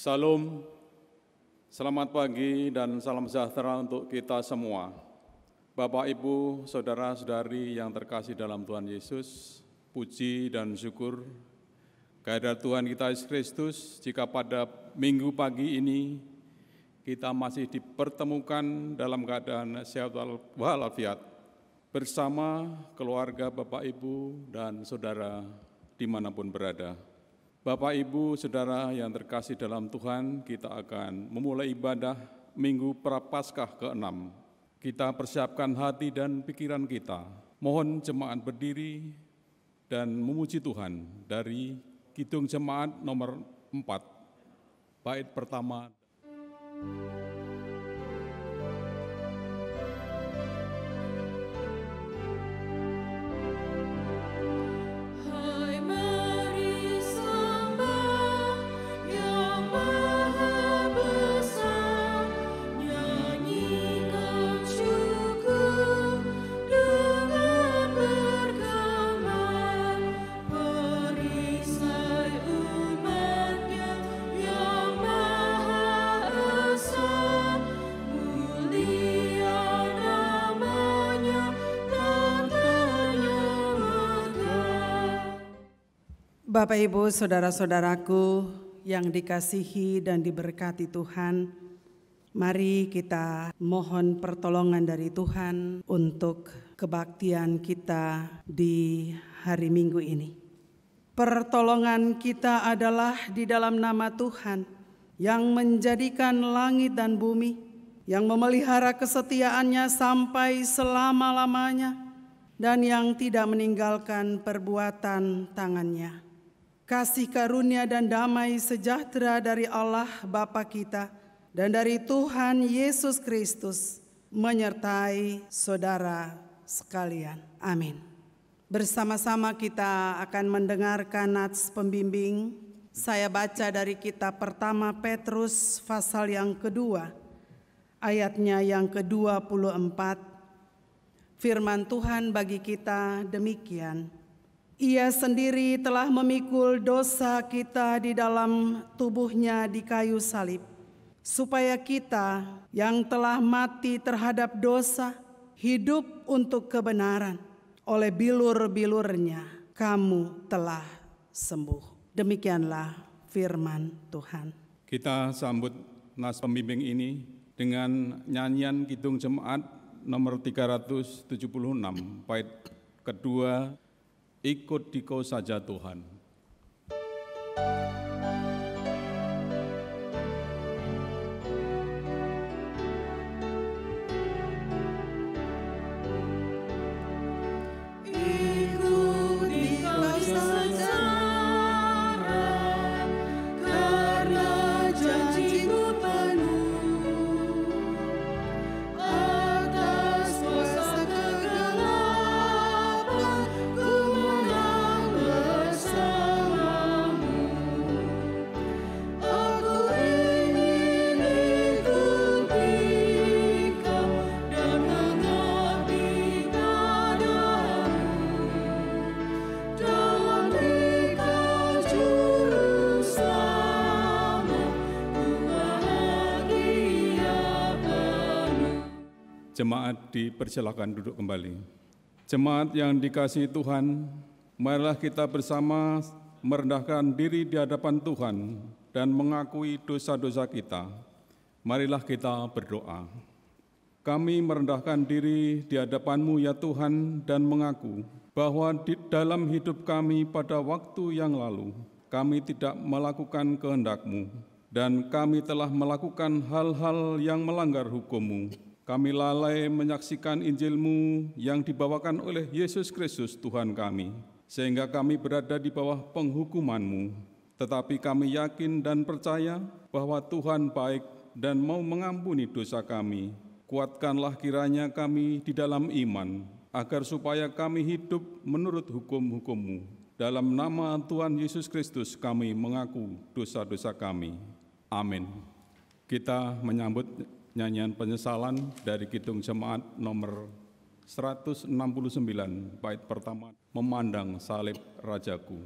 Salam, selamat pagi dan salam sejahtera untuk kita semua. Bapak, Ibu, Saudara-saudari yang terkasih dalam Tuhan Yesus, puji dan syukur kehadirat Tuhan kita Yesus Kristus jika pada minggu pagi ini kita masih dipertemukan dalam keadaan sehat walafiat bersama keluarga Bapak, Ibu, dan Saudara dimanapun berada. Bapak, Ibu, Saudara yang terkasih dalam Tuhan, kita akan memulai ibadah Minggu Prapaskah ke-6. Kita persiapkan hati dan pikiran kita. Mohon jemaat berdiri dan memuji Tuhan dari Kidung Jemaat nomor 4, bait pertama. Bapak, Ibu, Saudara-saudaraku yang dikasihi dan diberkati Tuhan, mari kita mohon pertolongan dari Tuhan untuk kebaktian kita di hari Minggu ini. Pertolongan kita adalah di dalam nama Tuhan yang menjadikan langit dan bumi, yang memelihara kesetiaannya sampai selama-lamanya, dan yang tidak meninggalkan perbuatan tangannya. Kasih karunia dan damai sejahtera dari Allah Bapa kita dan dari Tuhan Yesus Kristus menyertai saudara sekalian. Amin. Bersama-sama kita akan mendengarkan nats pembimbing. Saya baca dari kitab pertama Petrus pasal yang kedua, ayatnya yang ke-24. Firman Tuhan bagi kita demikian. Ia sendiri telah memikul dosa kita di dalam tubuhnya di kayu salib, supaya kita yang telah mati terhadap dosa, hidup untuk kebenaran. Oleh bilur-bilurnya kamu telah sembuh. Demikianlah firman Tuhan. Kita sambut nas pembimbing ini dengan nyanyian Kidung Jemaat nomor 376, bait kedua, Ikut Dikau saja Tuhan. Jemaat dipersilakan duduk kembali. Jemaat yang dikasihi Tuhan, marilah kita bersama merendahkan diri di hadapan Tuhan dan mengakui dosa-dosa kita. Marilah kita berdoa. Kami merendahkan diri di hadapan-Mu ya Tuhan dan mengaku bahwa di dalam hidup kami pada waktu yang lalu, kami tidak melakukan kehendak-Mu dan kami telah melakukan hal-hal yang melanggar hukum-Mu. Kami lalai menyaksikan Injil-Mu yang dibawakan oleh Yesus Kristus Tuhan kami, sehingga kami berada di bawah penghukuman-Mu. Tetapi kami yakin dan percaya bahwa Tuhan baik dan mau mengampuni dosa kami. Kuatkanlah kiranya kami di dalam iman, agar supaya kami hidup menurut hukum-hukum-Mu. Dalam nama Tuhan Yesus Kristus kami mengaku dosa-dosa kami. Amin. Kita menyambut nyanyian penyesalan dari Kidung Jemaat nomor 169, bait pertama, Memandang Salib Rajaku.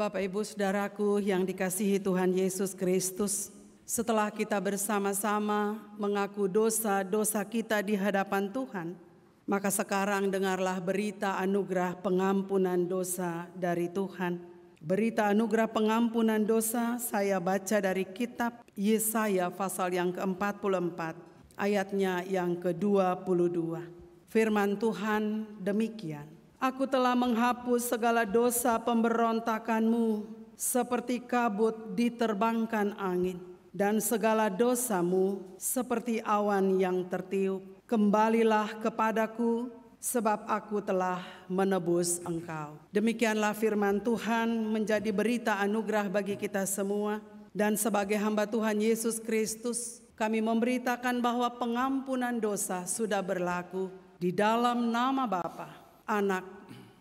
Bapak, Ibu, Saudaraku yang dikasihi Tuhan Yesus Kristus, setelah kita bersama-sama mengaku dosa-dosa kita di hadapan Tuhan, maka sekarang dengarlah berita anugerah pengampunan dosa dari Tuhan. Berita anugerah pengampunan dosa saya baca dari kitab Yesaya pasal yang ke-44, ayatnya yang ke-22. Firman Tuhan demikian. Aku telah menghapus segala dosa pemberontakanmu seperti kabut diterbangkan angin, dan segala dosamu seperti awan yang tertiup. Kembalilah kepadaku, sebab aku telah menebus engkau. Demikianlah firman Tuhan menjadi berita anugerah bagi kita semua. Dan sebagai hamba Tuhan Yesus Kristus, kami memberitakan bahwa pengampunan dosa sudah berlaku di dalam nama Bapa, Anak,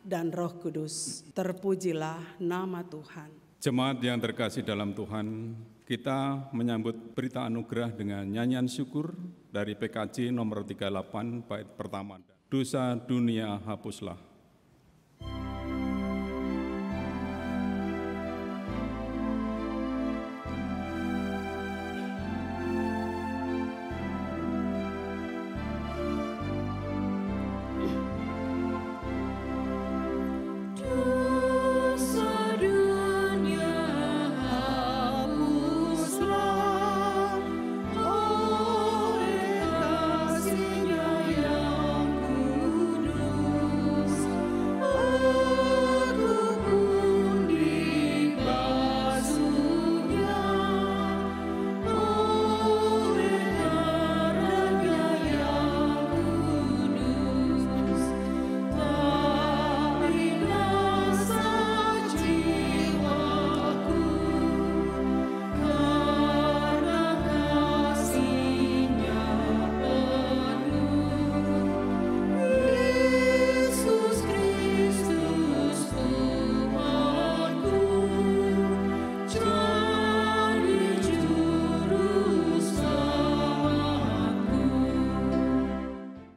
dan Roh Kudus. Terpujilah nama Tuhan. Jemaat yang terkasih dalam Tuhan, kita menyambut berita anugerah dengan nyanyian syukur dari PKJ nomor 38 bait pertama. Dosa dunia hapuslah.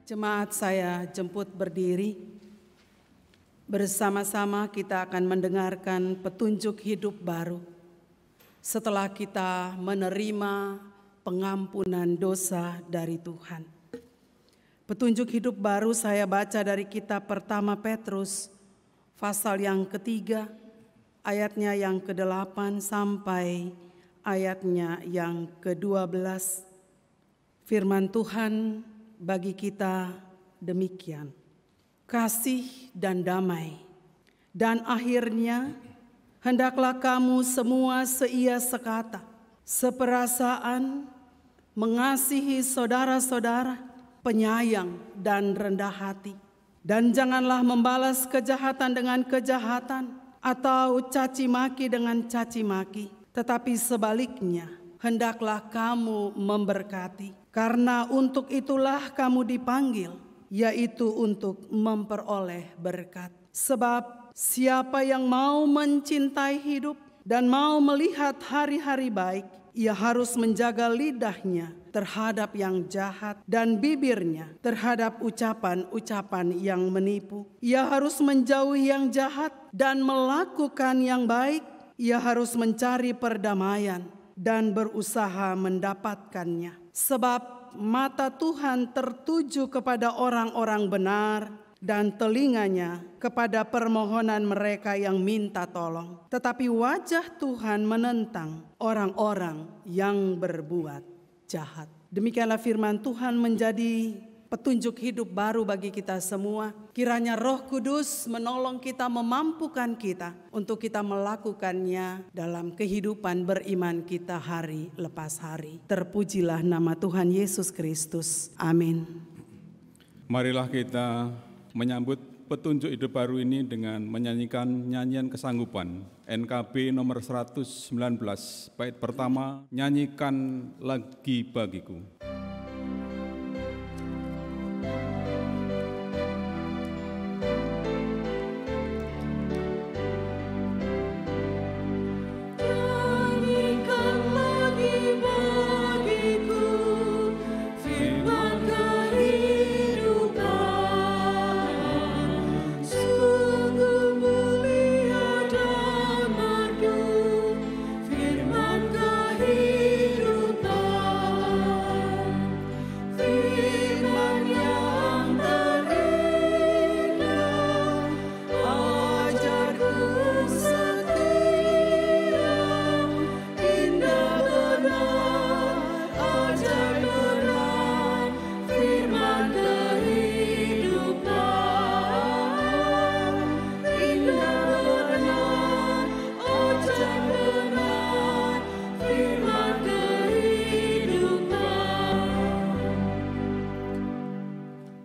Jemaat saya jemput berdiri. Bersama-sama kita akan mendengarkan petunjuk hidup baru setelah kita menerima pengampunan dosa dari Tuhan. Petunjuk hidup baru saya baca dari kitab pertama Petrus, pasal yang ketiga, ayatnya yang ke-8 sampai ayatnya yang ke-12. Firman Tuhan bagi kita demikian. Kasih dan damai, dan akhirnya hendaklah kamu semua seia sekata, seperasaan, mengasihi saudara-saudara, penyayang dan rendah hati. Dan janganlah membalas kejahatan dengan kejahatan, atau caci maki dengan caci maki, tetapi sebaliknya, hendaklah kamu memberkati. Karena untuk itulah kamu dipanggil, yaitu untuk memperoleh berkat. Sebab siapa yang mau mencintai hidup dan mau melihat hari-hari baik, ia harus menjaga lidahnya terhadap yang jahat dan bibirnya terhadap ucapan-ucapan yang menipu. Ia harus menjauhi yang jahat dan melakukan yang baik. Ia harus mencari perdamaian dan berusaha mendapatkannya. Sebab mata Tuhan tertuju kepada orang-orang benar dan telinganya kepada permohonan mereka yang minta tolong. Tetapi wajah Tuhan menentang orang-orang yang berbuat jahat. Demikianlah firman Tuhan menjadi petunjuk hidup baru bagi kita semua. Kiranya Roh Kudus menolong kita, memampukan kita untuk kita melakukannya dalam kehidupan beriman kita hari lepas hari. Terpujilah nama Tuhan Yesus Kristus. Amin. Marilah kita menyambut petunjuk hidup baru ini dengan menyanyikan nyanyian kesanggupan NKB nomor 119 bait pertama, nyanyikan lagi bagiku. Sungguh mulia damai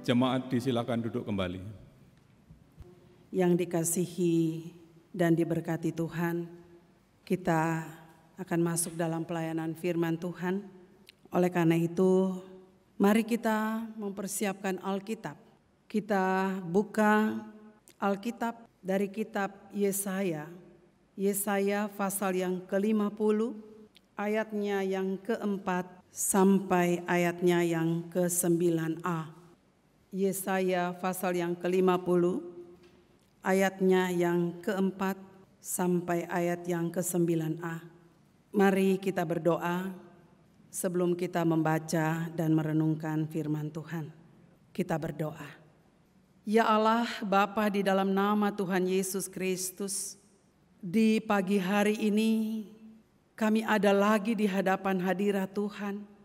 Jemaat disilakan duduk kembali. Yang dikasihi dan diberkati Tuhan, kita akan masuk dalam pelayanan firman Tuhan. Oleh karena itu, mari kita mempersiapkan Alkitab. Kita buka Alkitab dari kitab Yesaya. Yesaya pasal yang ke-50, ayatnya yang ke-4 sampai ayatnya yang ke-9a. Yesaya pasal yang ke-50, ayatnya yang ke-4 sampai ayat yang ke-9a. Mari kita berdoa sebelum kita membaca dan merenungkan firman Tuhan. Kita berdoa. Ya Allah, Bapa, di dalam nama Tuhan Yesus Kristus, di pagi hari ini kami ada lagi di hadapan hadirat Tuhan.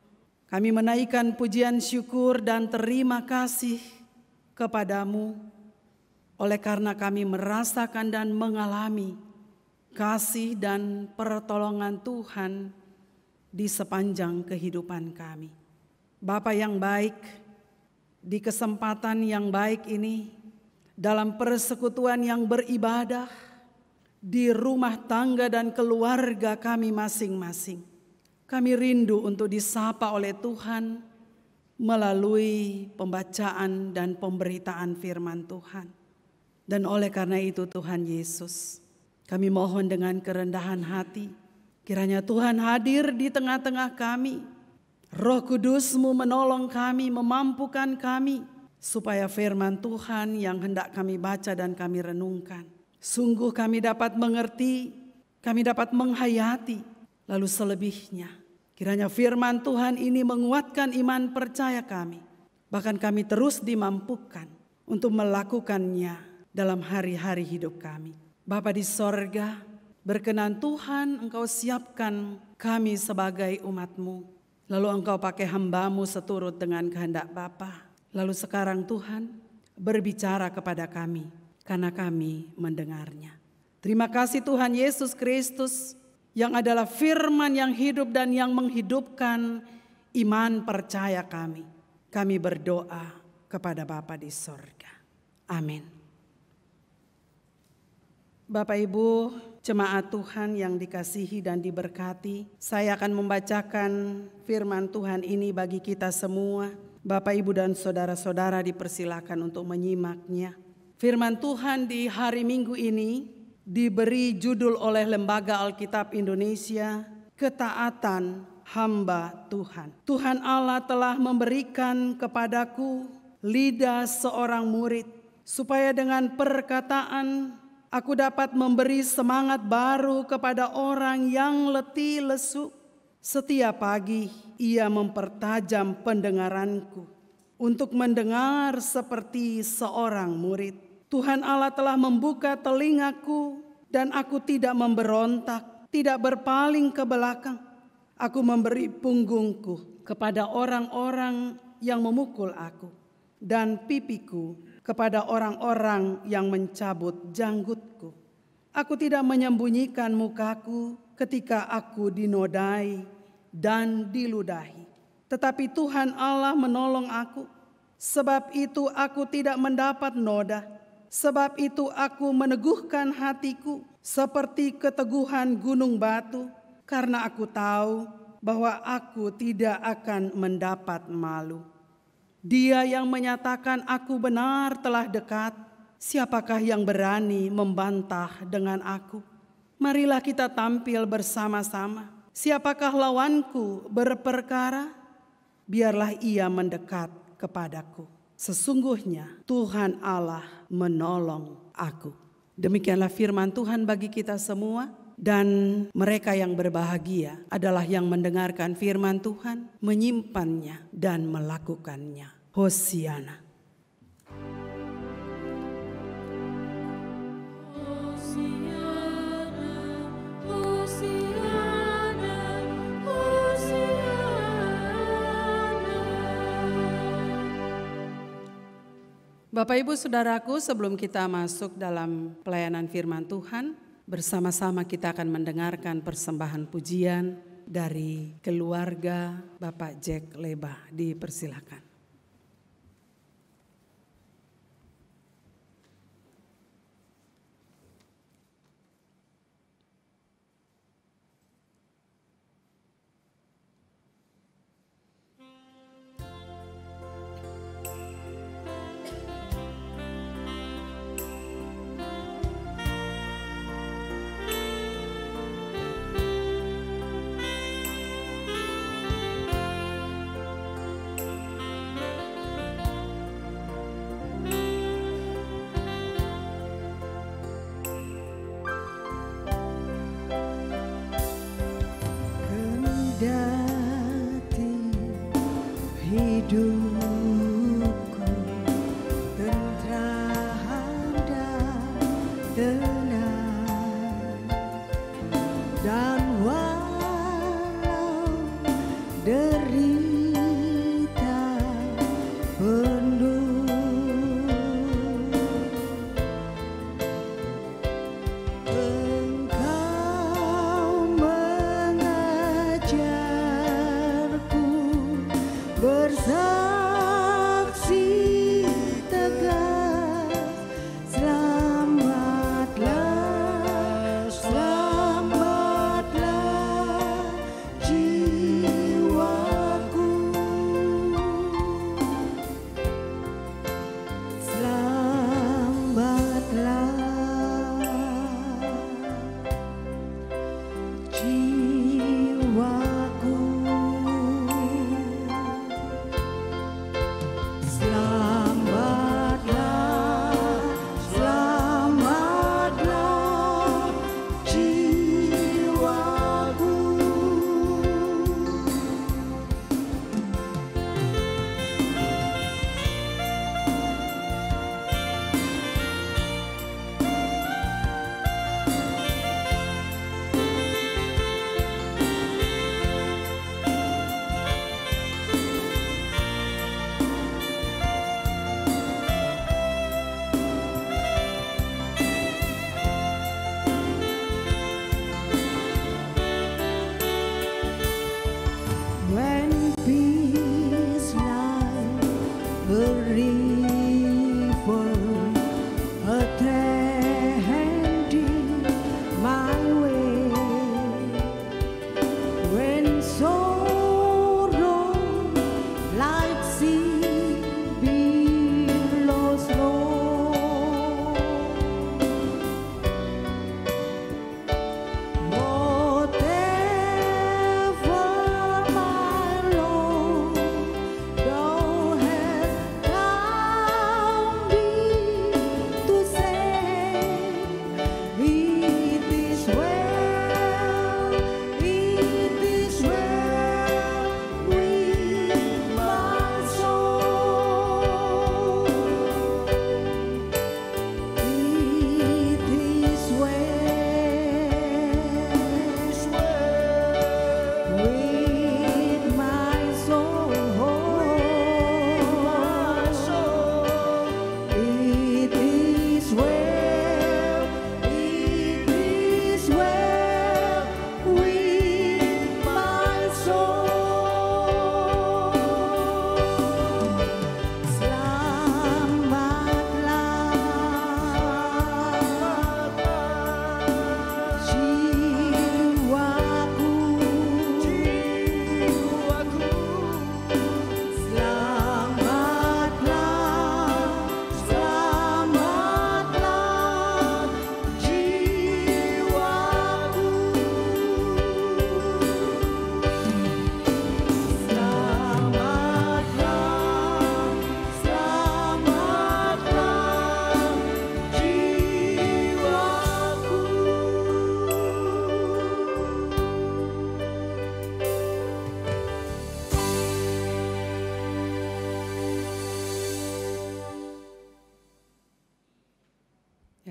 Kami menaikkan pujian syukur dan terima kasih kepadamu oleh karena kami merasakan dan mengalami kasih dan pertolongan Tuhan di sepanjang kehidupan kami. Bapa yang baik, di kesempatan yang baik ini, dalam persekutuan yang beribadah, di rumah tangga dan keluarga kami masing-masing, kami rindu untuk disapa oleh Tuhan melalui pembacaan dan pemberitaan firman Tuhan. Dan oleh karena itu Tuhan Yesus, kami mohon dengan kerendahan hati, kiranya Tuhan hadir di tengah-tengah kami. Roh Kudus-Mu menolong kami, memampukan kami, supaya firman Tuhan yang hendak kami baca dan kami renungkan, sungguh kami dapat mengerti, kami dapat menghayati, lalu selebihnya, kiranya firman Tuhan ini menguatkan iman percaya kami, bahkan kami terus dimampukan untuk melakukannya dalam hari-hari hidup kami. Bapa di sorga, berkenan Tuhan Engkau siapkan kami sebagai umat-Mu, lalu Engkau pakai hamba-Mu seturut dengan kehendak Bapa. Lalu sekarang Tuhan berbicara kepada kami, karena kami mendengarnya. Terima kasih Tuhan Yesus Kristus, yang adalah firman yang hidup dan yang menghidupkan iman percaya kami. Kami berdoa kepada Bapa di sorga. Amin. Bapak Ibu, jemaat Tuhan yang dikasihi dan diberkati, saya akan membacakan firman Tuhan ini bagi kita semua. Bapak, Ibu, dan saudara-saudara dipersilakan untuk menyimaknya. Firman Tuhan di hari Minggu ini diberi judul oleh Lembaga Alkitab Indonesia, Ketaatan Hamba Tuhan. Tuhan Allah telah memberikan kepadaku lidah seorang murid, supaya dengan perkataan aku dapat memberi semangat baru kepada orang yang letih lesu. Setiap pagi ia mempertajam pendengaranku untuk mendengar seperti seorang murid. Tuhan Allah telah membuka telingaku dan aku tidak memberontak, tidak berpaling ke belakang. Aku memberi punggungku kepada orang-orang yang memukul aku dan pipiku kepada orang-orang yang mencabut janggutku. Aku tidak menyembunyikan mukaku ketika aku dinodai dan diludahi. Tetapi Tuhan Allah menolong aku. Sebab itu aku tidak mendapat noda. Sebab itu aku meneguhkan hatiku seperti keteguhan gunung batu, karena aku tahu bahwa aku tidak akan mendapat malu. Dia yang menyatakan aku benar telah dekat. Siapakah yang berani membantah dengan aku? Marilah kita tampil bersama-sama. Siapakah lawanku berperkara? Biarlah ia mendekat kepadaku. Sesungguhnya Tuhan Allah menolong aku. Demikianlah firman Tuhan bagi kita semua. Dan mereka yang berbahagia adalah yang mendengarkan firman Tuhan, menyimpannya dan melakukannya. Hosiana. Bapak Ibu Saudaraku, sebelum kita masuk dalam pelayanan firman Tuhan, bersama-sama kita akan mendengarkan persembahan pujian dari keluarga Bapak Jack Leba. Dipersilakan.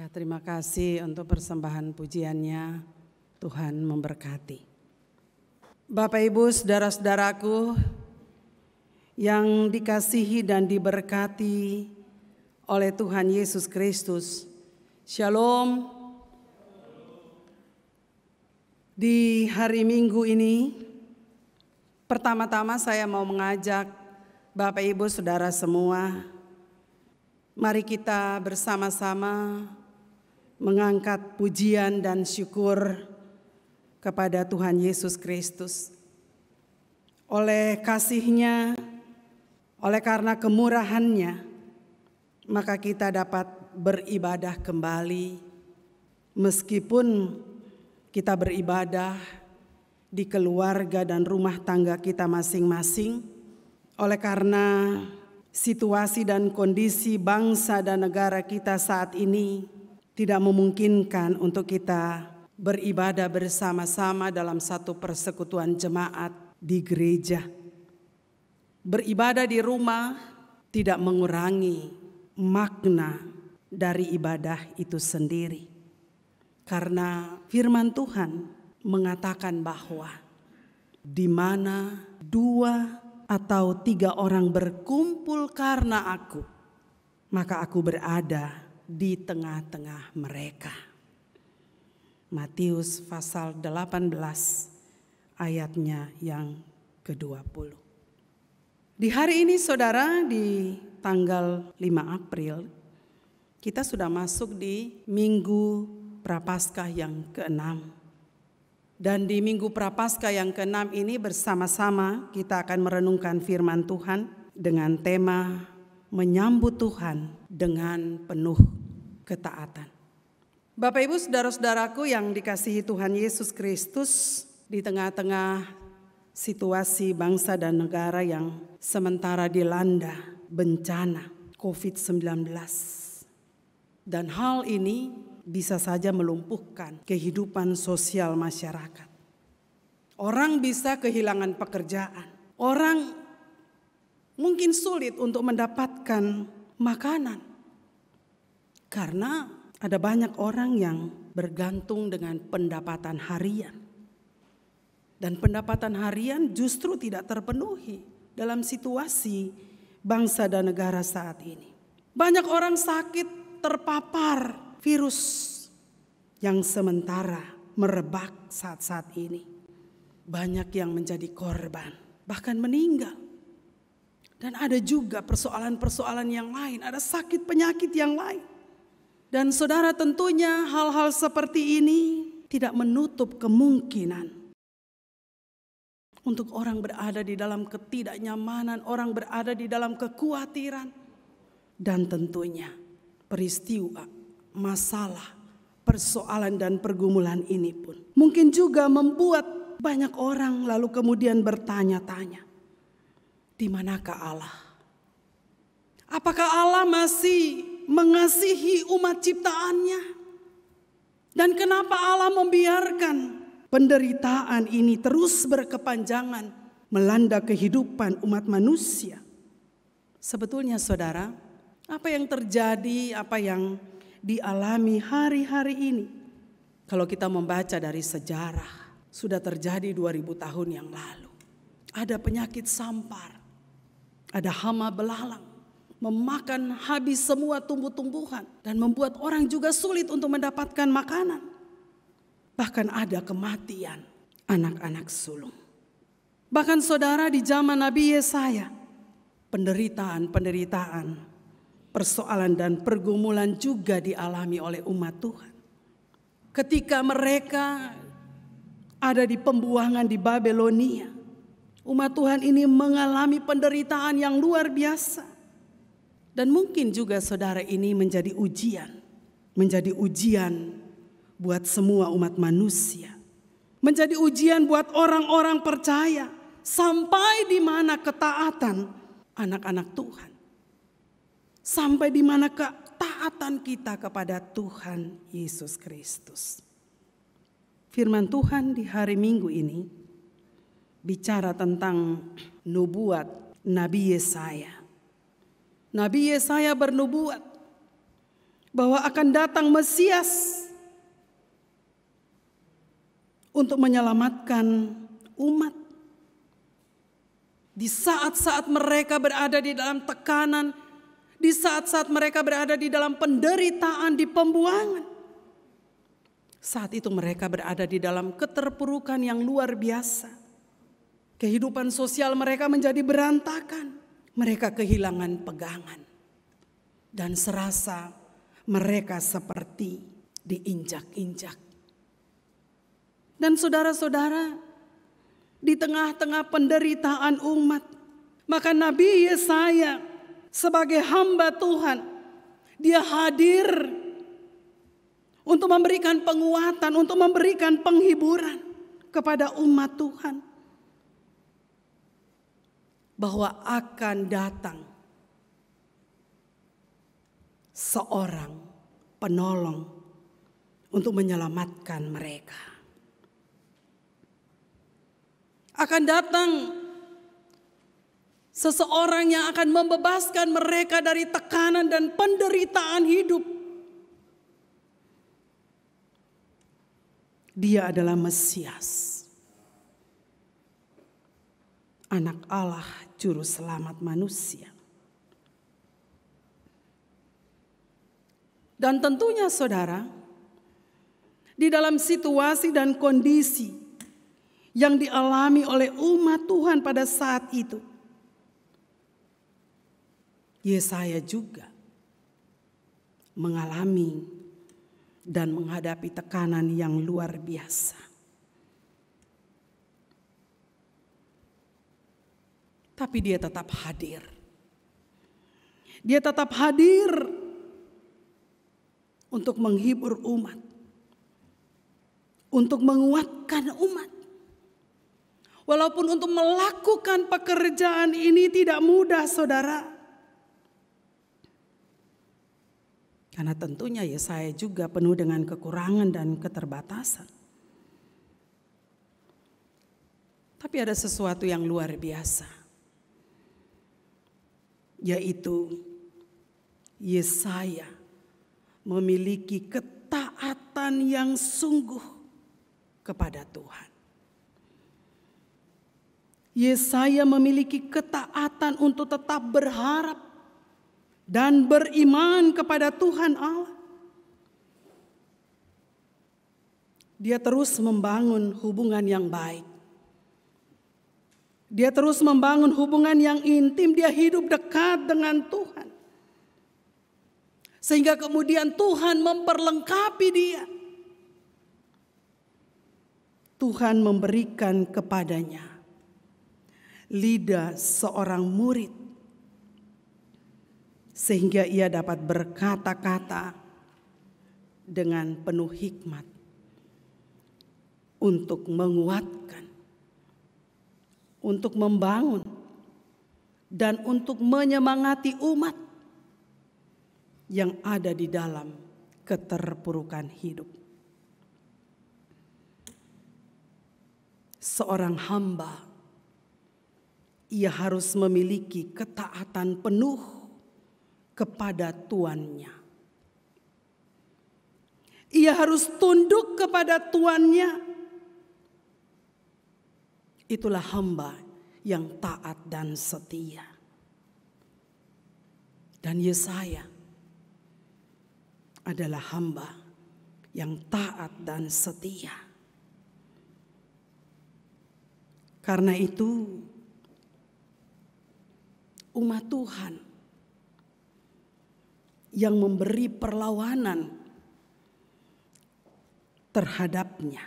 Ya, terima kasih untuk persembahan pujiannya. Tuhan memberkati. Bapak Ibu, saudara-saudaraku yang dikasihi dan diberkati oleh Tuhan Yesus Kristus. Shalom. Di hari Minggu ini, pertama-tama saya mau mengajak Bapak Ibu Saudara semua, mari kita bersama-sama mengangkat pujian dan syukur kepada Tuhan Yesus Kristus. Oleh kasih-Nya, oleh karena kemurahan-Nya, maka kita dapat beribadah kembali, meskipun kita beribadah di keluarga dan rumah tangga kita masing-masing. Oleh karena situasi dan kondisi bangsa dan negara kita saat ini tidak memungkinkan untuk kita beribadah bersama-sama dalam satu persekutuan jemaat di gereja. Beribadah di rumah tidak mengurangi makna dari ibadah itu sendiri. Karena firman Tuhan mengatakan bahwa di mana 2 atau 3 orang berkumpul karena aku, maka aku berada di tengah-tengah mereka. Matius pasal 18 ayatnya yang ke-20. Di hari ini saudara, di tanggal 5 April, kita sudah masuk di Minggu Prapaskah yang ke-6. Dan di Minggu Prapaskah yang ke-6 ini bersama-sama kita akan merenungkan firman Tuhan dengan tema menyambut Tuhan dengan penuh ketaatan. Bapak Ibu saudara-saudaraku yang dikasihi Tuhan Yesus Kristus, di tengah-tengah situasi bangsa dan negara yang sementara dilanda bencana COVID-19. Dan hal ini bisa saja melumpuhkan kehidupan sosial masyarakat. Orang bisa kehilangan pekerjaan. Orang mungkin sulit untuk mendapatkan makanan. Karena ada banyak orang yang bergantung dengan pendapatan harian. Dan pendapatan harian justru tidak terpenuhi dalam situasi bangsa dan negara saat ini. Banyak orang sakit terpapar virus yang sementara merebak saat-saat ini. Banyak yang menjadi korban, bahkan meninggal. Dan ada juga persoalan-persoalan yang lain, ada sakit penyakit yang lain. Dan saudara, tentunya hal-hal seperti ini tidak menutup kemungkinan untuk orang berada di dalam ketidaknyamanan, orang berada di dalam kekhawatiran. Dan tentunya peristiwa, masalah, persoalan dan pergumulan ini pun mungkin juga membuat banyak orang lalu kemudian bertanya-tanya, di manakah Allah? Apakah Allah masih mengasihi umat ciptaannya? Dan kenapa Allah membiarkan penderitaan ini terus berkepanjangan melanda kehidupan umat manusia? Sebetulnya saudara, apa yang terjadi, apa yang dialami hari-hari ini, kalau kita membaca dari sejarah, sudah terjadi 2000 tahun yang lalu. Ada penyakit sampar, ada hama belalang, memakan habis semua tumbuh-tumbuhan dan membuat orang juga sulit untuk mendapatkan makanan. Bahkan ada kematian anak-anak sulung. Bahkan saudara, di zaman Nabi Yesaya, penderitaan, persoalan dan pergumulan juga dialami oleh umat Tuhan. Ketika mereka ada di pembuangan di Babelonia, umat Tuhan ini mengalami penderitaan yang luar biasa. Dan mungkin juga saudara, ini menjadi ujian buat semua umat manusia. Menjadi ujian buat orang-orang percaya. Sampai di mana ketaatan anak-anak Tuhan. Sampai di mana ketaatan kita kepada Tuhan Yesus Kristus. Firman Tuhan di hari Minggu ini bicara tentang nubuat Nabi Yesaya. Nabi Yesaya bernubuat bahwa akan datang Mesias untuk menyelamatkan umat. Di saat-saat mereka berada di dalam tekanan, di saat-saat mereka berada di dalam penderitaan, di pembuangan. Saat itu mereka berada di dalam keterpurukan yang luar biasa. Kehidupan sosial mereka menjadi berantakan. Mereka kehilangan pegangan. Dan serasa mereka seperti diinjak-injak. Dan saudara-saudara, di tengah-tengah penderitaan umat, maka Nabi Yesaya sebagai hamba Tuhan, dia hadir untuk memberikan penguatan, untuk memberikan penghiburan kepada umat Tuhan. Bahwa akan datang seorang penolong untuk menyelamatkan mereka. Akan datang seseorang yang akan membebaskan mereka dari tekanan dan penderitaan hidup. Dia adalah Mesias, Anak Allah, Juru Selamat manusia. Dan tentunya saudara, di dalam situasi dan kondisi yang dialami oleh umat Tuhan pada saat itu, Yesaya juga mengalami dan menghadapi tekanan yang luar biasa. Tapi dia tetap hadir. Dia tetap hadir untuk menghibur umat, untuk menguatkan umat. Walaupun untuk melakukan pekerjaan ini tidak mudah, saudara. Karena tentunya Yesaya juga penuh dengan kekurangan dan keterbatasan. Tapi ada sesuatu yang luar biasa, yaitu Yesaya memiliki ketaatan yang sungguh kepada Tuhan. Yesaya memiliki ketaatan untuk tetap berharap dan beriman kepada Tuhan Allah. Dia terus membangun hubungan yang baik. Dia terus membangun hubungan yang intim. Dia hidup dekat dengan Tuhan. Sehingga kemudian Tuhan memperlengkapi dia. Tuhan memberikan kepadanya lidah seorang murid, sehingga ia dapat berkata-kata dengan penuh hikmat untuk menguatkan, untuk membangun, dan untuk menyemangati umat yang ada di dalam keterpurukan hidup. Seorang hamba, ia harus memiliki ketaatan penuh kepada tuannya. Ia harus tunduk kepada tuannya. Itulah hamba yang taat dan setia. Dan Yesaya adalah hamba yang taat dan setia. Karena itu, umat Tuhan yang memberi perlawanan terhadapnya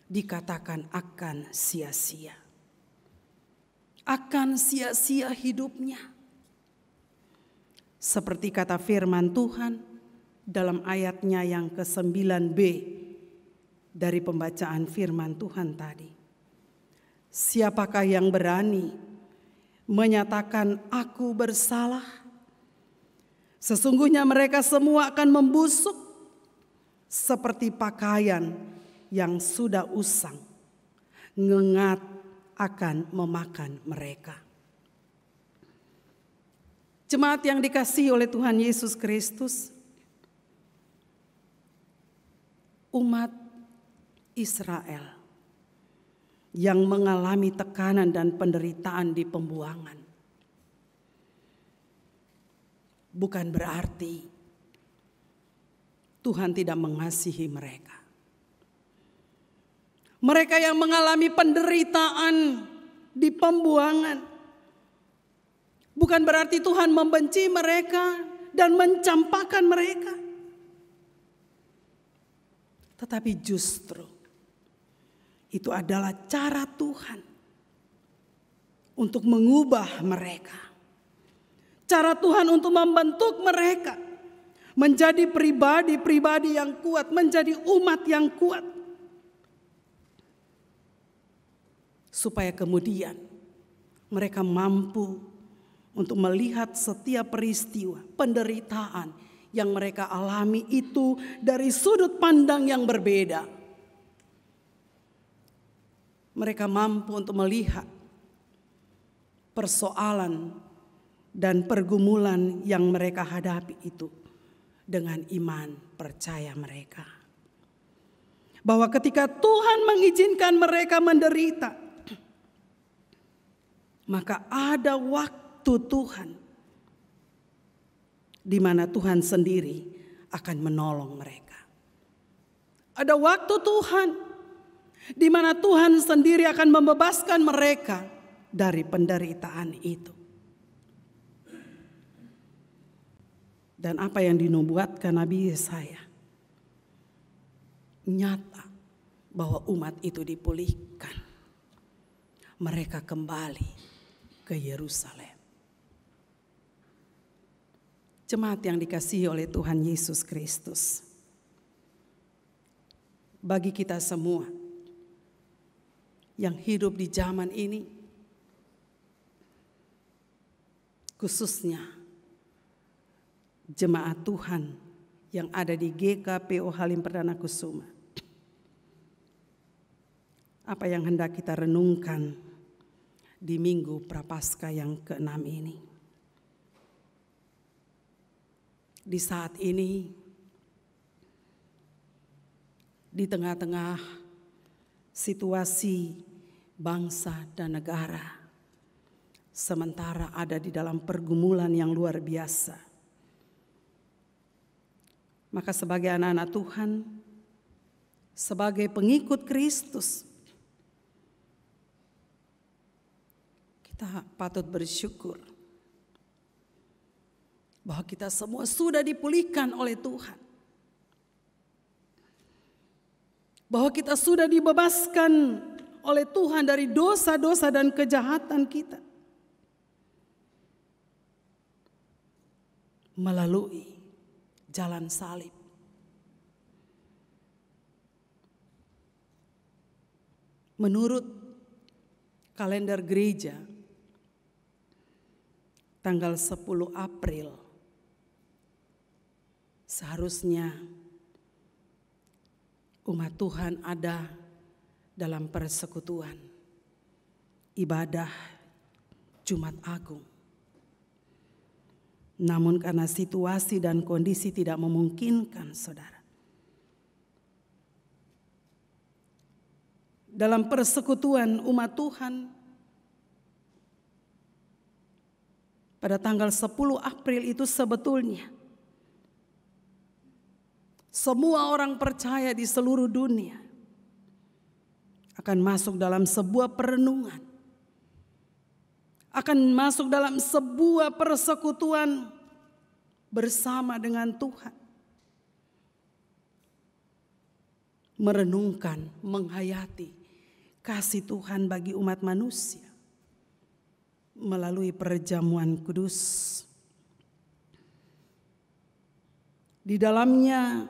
dikatakan akan sia-sia. Akan sia-sia hidupnya. Seperti kata firman Tuhan dalam ayatnya yang ke-9b dari pembacaan firman Tuhan tadi. Siapakah yang berani menyatakan aku bersalah? Sesungguhnya mereka semua akan membusuk seperti pakaian yang sudah usang. Ngengat akan memakan mereka. Jemaat yang dikasihi oleh Tuhan Yesus Kristus, umat Israel yang mengalami tekanan dan penderitaan di pembuangan, bukan berarti Tuhan tidak mengasihi mereka. Mereka yang mengalami penderitaan di pembuangan, bukan berarti Tuhan membenci mereka dan mencampakkan mereka. Tetapi justru itu adalah cara Tuhan untuk mengubah mereka. Cara Tuhan untuk membentuk mereka menjadi pribadi-pribadi yang kuat, menjadi umat yang kuat. Supaya kemudian mereka mampu untuk melihat setiap peristiwa penderitaan yang mereka alami itu dari sudut pandang yang berbeda. Mereka mampu untuk melihat persoalan dan pergumulan yang mereka hadapi itu dengan iman percaya mereka. Bahwa ketika Tuhan mengizinkan mereka menderita, maka ada waktu Tuhan di mana Tuhan sendiri akan menolong mereka. Ada waktu Tuhan di mana Tuhan sendiri akan membebaskan mereka dari penderitaan itu. Dan apa yang dinubuatkan Nabi Yesaya nyata, bahwa umat itu dipulihkan. Mereka kembali ke Yerusalem. Jemaat yang dikasihi oleh Tuhan Yesus Kristus, bagi kita semua yang hidup di zaman ini, khususnya jemaat Tuhan yang ada di GKPO Halim Perdana Kusuma, apa yang hendak kita renungkan di Minggu Prapaskah yang ke-6 ini? Di saat ini, di tengah-tengah situasi bangsa dan negara, sementara ada di dalam pergumulan yang luar biasa, maka sebagai anak-anak Tuhan, sebagai pengikut Kristus, kita patut bersyukur bahwa kita semua sudah dipulihkan oleh Tuhan. Bahwa kita sudah dibebaskan oleh Tuhan dari dosa-dosa dan kejahatan kita. Melalui jalan salib. Menurut kalender gereja, tanggal 10 April seharusnya umat Tuhan ada dalam persekutuan ibadah Jumat Agung. Namun karena situasi dan kondisi tidak memungkinkan, saudara, dalam persekutuan umat Tuhan pada tanggal 10 April itu sebetulnya semua orang percaya di seluruh dunia akan masuk dalam sebuah perenungan, akan masuk dalam sebuah persekutuan bersama dengan Tuhan. Merenungkan, menghayati kasih Tuhan bagi umat manusia melalui perjamuan kudus. Di dalamnya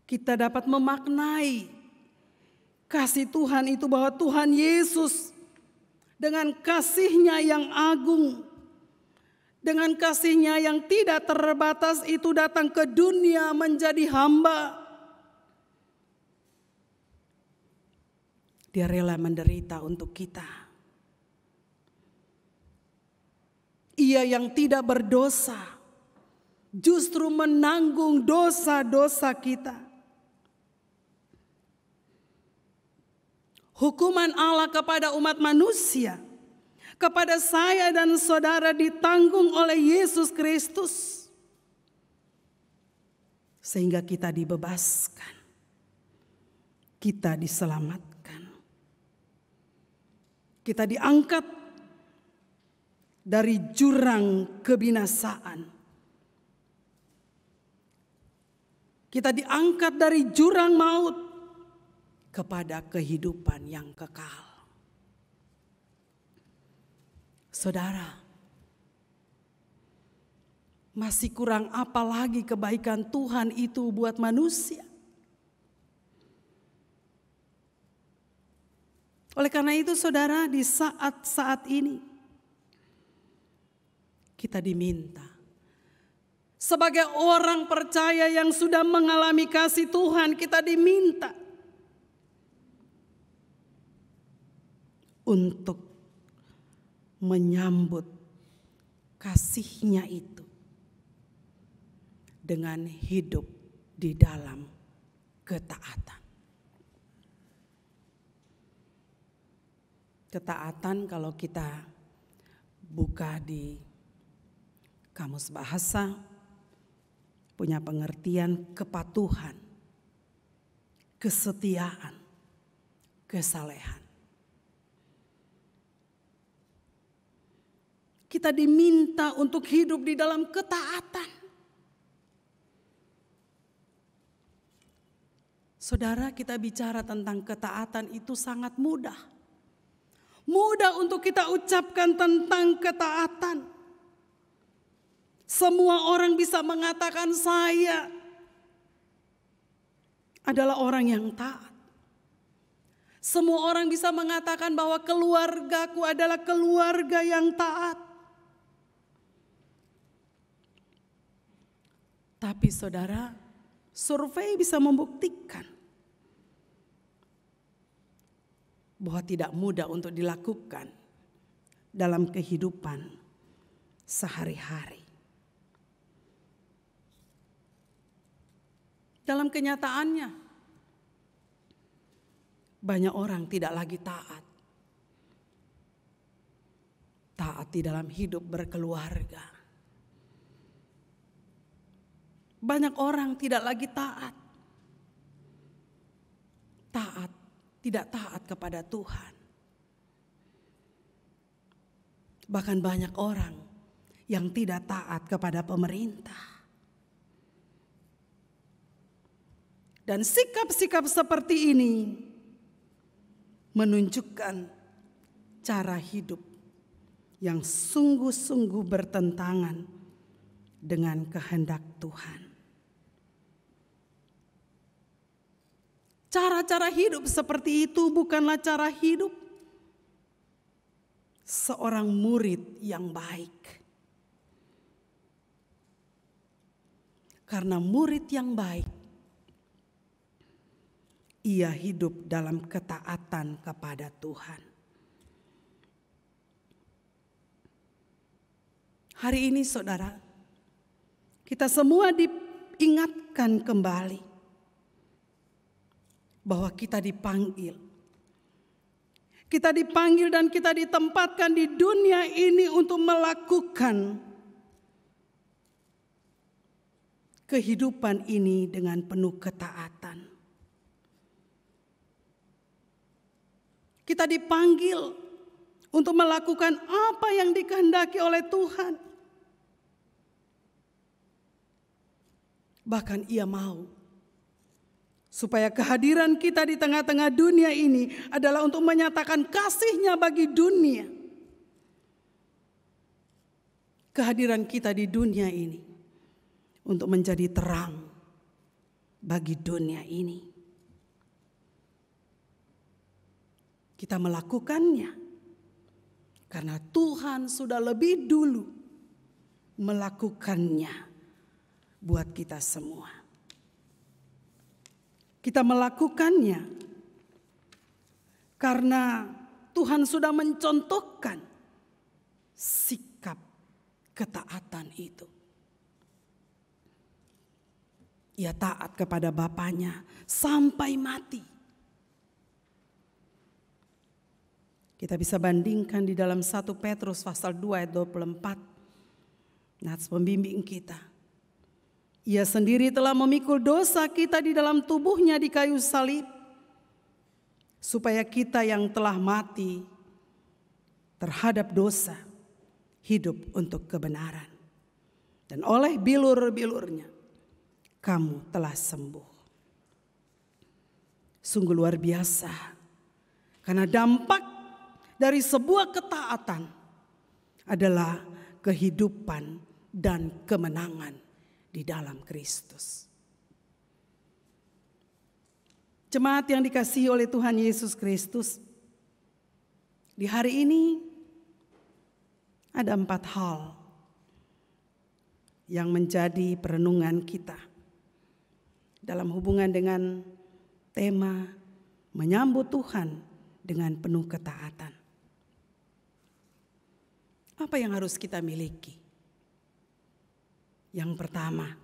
kita dapat memaknai kasih Tuhan itu, bahwa Tuhan Yesus dengan kasih-Nya yang agung, dengan kasih-Nya yang tidak terbatas itu datang ke dunia menjadi hamba. Dia rela menderita untuk kita. Ia yang tidak berdosa justru menanggung dosa-dosa kita. Hukuman Allah kepada umat manusia, kepada saya dan saudara, ditanggung oleh Yesus Kristus, sehingga kita dibebaskan, kita diselamatkan, kita diangkat dari jurang kebinasaan, kita diangkat dari jurang maut kepada kehidupan yang kekal. Saudara, masih kurang apa lagi kebaikan Tuhan itu buat manusia? Oleh karena itu, saudara, di saat-saat ini kita diminta sebagai orang percaya yang sudah mengalami kasih Tuhan, kita diminta untuk menyambut kasih-Nya itu dengan hidup di dalam ketaatan. Ketaatan kalau kita buka di kamus bahasa punya pengertian kepatuhan, kesetiaan, kesalehan. Kita diminta untuk hidup di dalam ketaatan. Saudara, kita bicara tentang ketaatan itu sangat mudah. Mudah untuk kita ucapkan tentang ketaatan. Semua orang bisa mengatakan saya adalah orang yang taat. Semua orang bisa mengatakan bahwa keluargaku adalah keluarga yang taat. Tapi saudara, survei bisa membuktikan bahwa tidak mudah untuk dilakukan dalam kehidupan sehari-hari. Dalam kenyataannya, banyak orang tidak lagi taat. Taat di dalam hidup berkeluarga. Banyak orang tidak lagi taat. Tidak taat kepada Tuhan. Bahkan banyak orang yang tidak taat kepada pemerintah. Dan sikap-sikap seperti ini menunjukkan cara hidup yang sungguh-sungguh bertentangan dengan kehendak Tuhan. Cara-cara hidup seperti itu bukanlah cara hidup seorang murid yang baik. Karena murid yang baik, ia hidup dalam ketaatan kepada Tuhan. Hari ini saudara, kita semua diingatkan kembali bahwa kita dipanggil. Kita dipanggil dan kita ditempatkan di dunia ini untuk melakukan kehidupan ini dengan penuh ketaatan. Kita dipanggil untuk melakukan apa yang dikehendaki oleh Tuhan. Bahkan Ia mau supaya kehadiran kita di tengah-tengah dunia ini adalah untuk menyatakan kasih-Nya bagi dunia. Kehadiran kita di dunia ini untuk menjadi terang bagi dunia ini. Kita melakukannya karena Tuhan sudah lebih dulu melakukannya buat kita semua. Kita melakukannya karena Tuhan sudah mencontohkan sikap ketaatan itu. Ia taat kepada Bapaknya sampai mati. Kita bisa bandingkan di dalam 1 Petrus pasal 2 ayat 24. Nats pembimbing kita. Ia sendiri telah memikul dosa kita di dalam tubuhnya di kayu salib, supaya kita yang telah mati terhadap dosa hidup untuk kebenaran. Dan oleh bilur-bilurnya kamu telah sembuh. Sungguh luar biasa, karena dampak dari sebuah ketaatan adalah kehidupan dan kemenangan di dalam Kristus. Jemaat yang dikasihi oleh Tuhan Yesus Kristus, di hari ini ada 4 hal yang menjadi perenungan kita dalam hubungan dengan tema menyambut Tuhan dengan penuh ketaatan. Apa yang harus kita miliki? Yang pertama,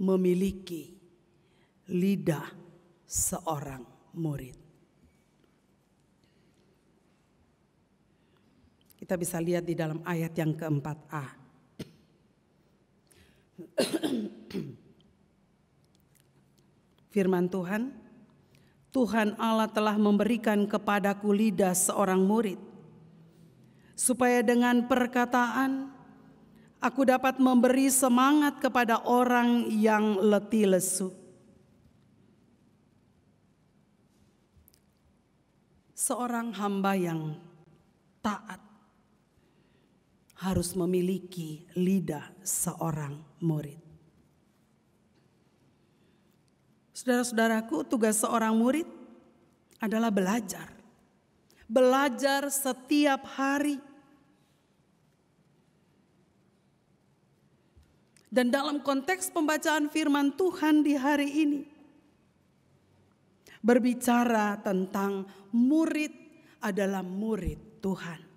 memiliki lidah seorang murid. Kita bisa lihat di dalam ayat yang keempat-A. Firman Tuhan, Tuhan Allah telah memberikan kepadaku lidah seorang murid, supaya dengan perkataan aku dapat memberi semangat kepada orang yang letih lesu. Seorang hamba yang taat harus memiliki lidah seorang murid. Saudara-saudaraku, tugas seorang murid adalah belajar. Belajar setiap hari. Dan dalam konteks pembacaan firman Tuhan di hari ini, berbicara tentang murid adalah murid Tuhan.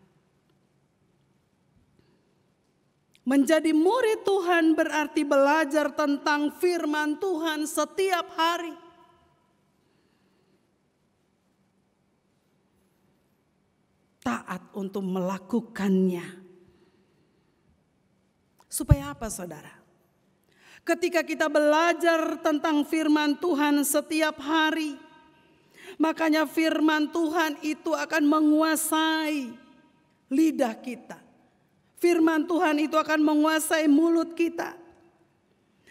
Menjadi murid Tuhan berarti belajar tentang firman Tuhan setiap hari. Taat untuk melakukannya. Supaya apa, saudara? Ketika kita belajar tentang firman Tuhan setiap hari, makanya firman Tuhan itu akan menguasai lidah kita. Firman Tuhan itu akan menguasai mulut kita.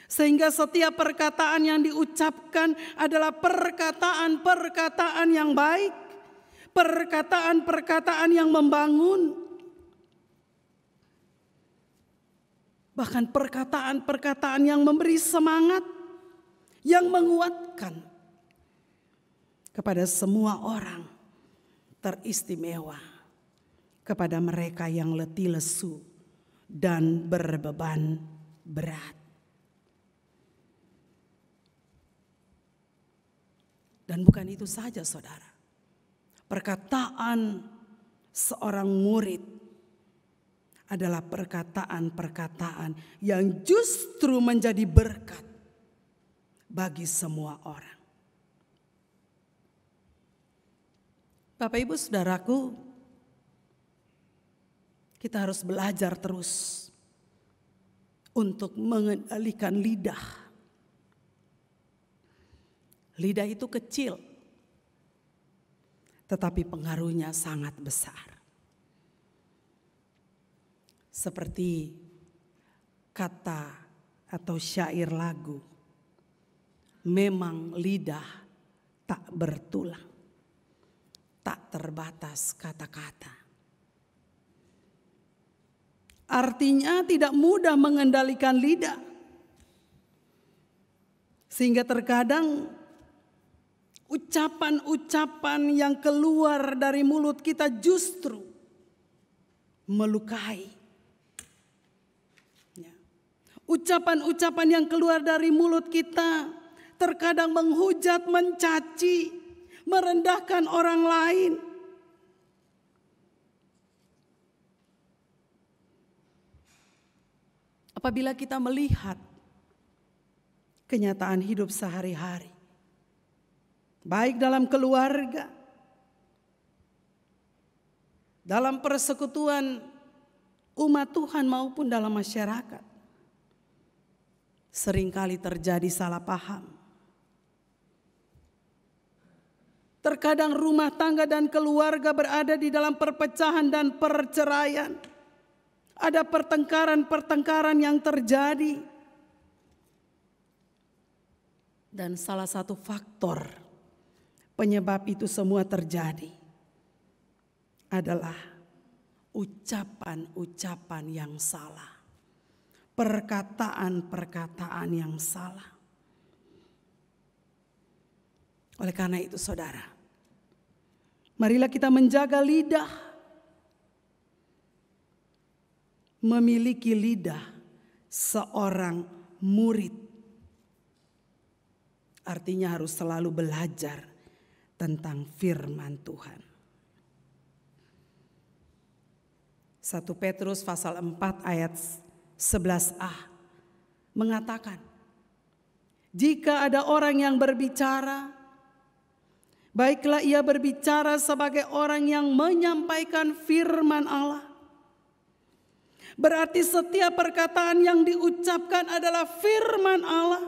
Sehingga setiap perkataan yang diucapkan adalah perkataan-perkataan yang baik. Perkataan-perkataan yang membangun. Bahkan perkataan-perkataan yang memberi semangat. Yang menguatkan kepada semua orang teristimewa. Kepada mereka yang letih lesu dan berbeban berat. Dan bukan itu saja, saudara. Perkataan seorang murid adalah perkataan-perkataan yang justru menjadi berkat bagi semua orang. Bapak Ibu Saudaraku, kita harus belajar terus untuk mengendalikan lidah. Lidah itu kecil, tetapi pengaruhnya sangat besar. Seperti kata atau syair lagu, memang lidah tak bertulang, tak terbatas kata-kata. Artinya tidak mudah mengendalikan lidah. Sehingga terkadang ucapan-ucapan yang keluar dari mulut kita justru melukai. Ucapan-ucapan yang keluar dari mulut kita terkadang menghujat, mencaci, merendahkan orang lain. Apabila kita melihat kenyataan hidup sehari-hari, baik dalam keluarga, dalam persekutuan umat Tuhan maupun dalam masyarakat, seringkali terjadi salah paham. Terkadang rumah tangga dan keluarga berada di dalam perpecahan dan perceraian. Ada pertengkaran-pertengkaran yang terjadi. Dan salah satu faktor penyebab itu semua terjadi adalah ucapan-ucapan yang salah. Perkataan-perkataan yang salah. Oleh karena itu saudara, marilah kita menjaga lidah. Memiliki lidah seorang murid. Artinya harus selalu belajar tentang firman Tuhan. 1 Petrus pasal 4 ayat 11a mengatakan, jika ada orang yang berbicara, baiklah ia berbicara sebagai orang yang menyampaikan firman Allah. Berarti setiap perkataan yang diucapkan adalah firman Allah.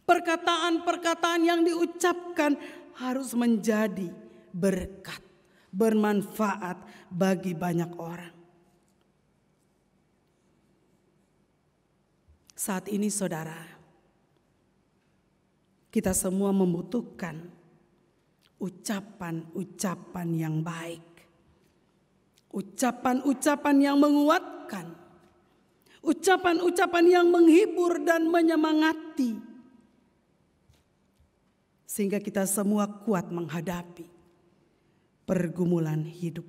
Perkataan-perkataan yang diucapkan harus menjadi berkat, bermanfaat bagi banyak orang. Saat ini saudara, kita semua membutuhkan ucapan-ucapan yang baik. Ucapan-ucapan yang menguatkan. Ucapan-ucapan yang menghibur dan menyemangati. Sehingga kita semua kuat menghadapi pergumulan hidup.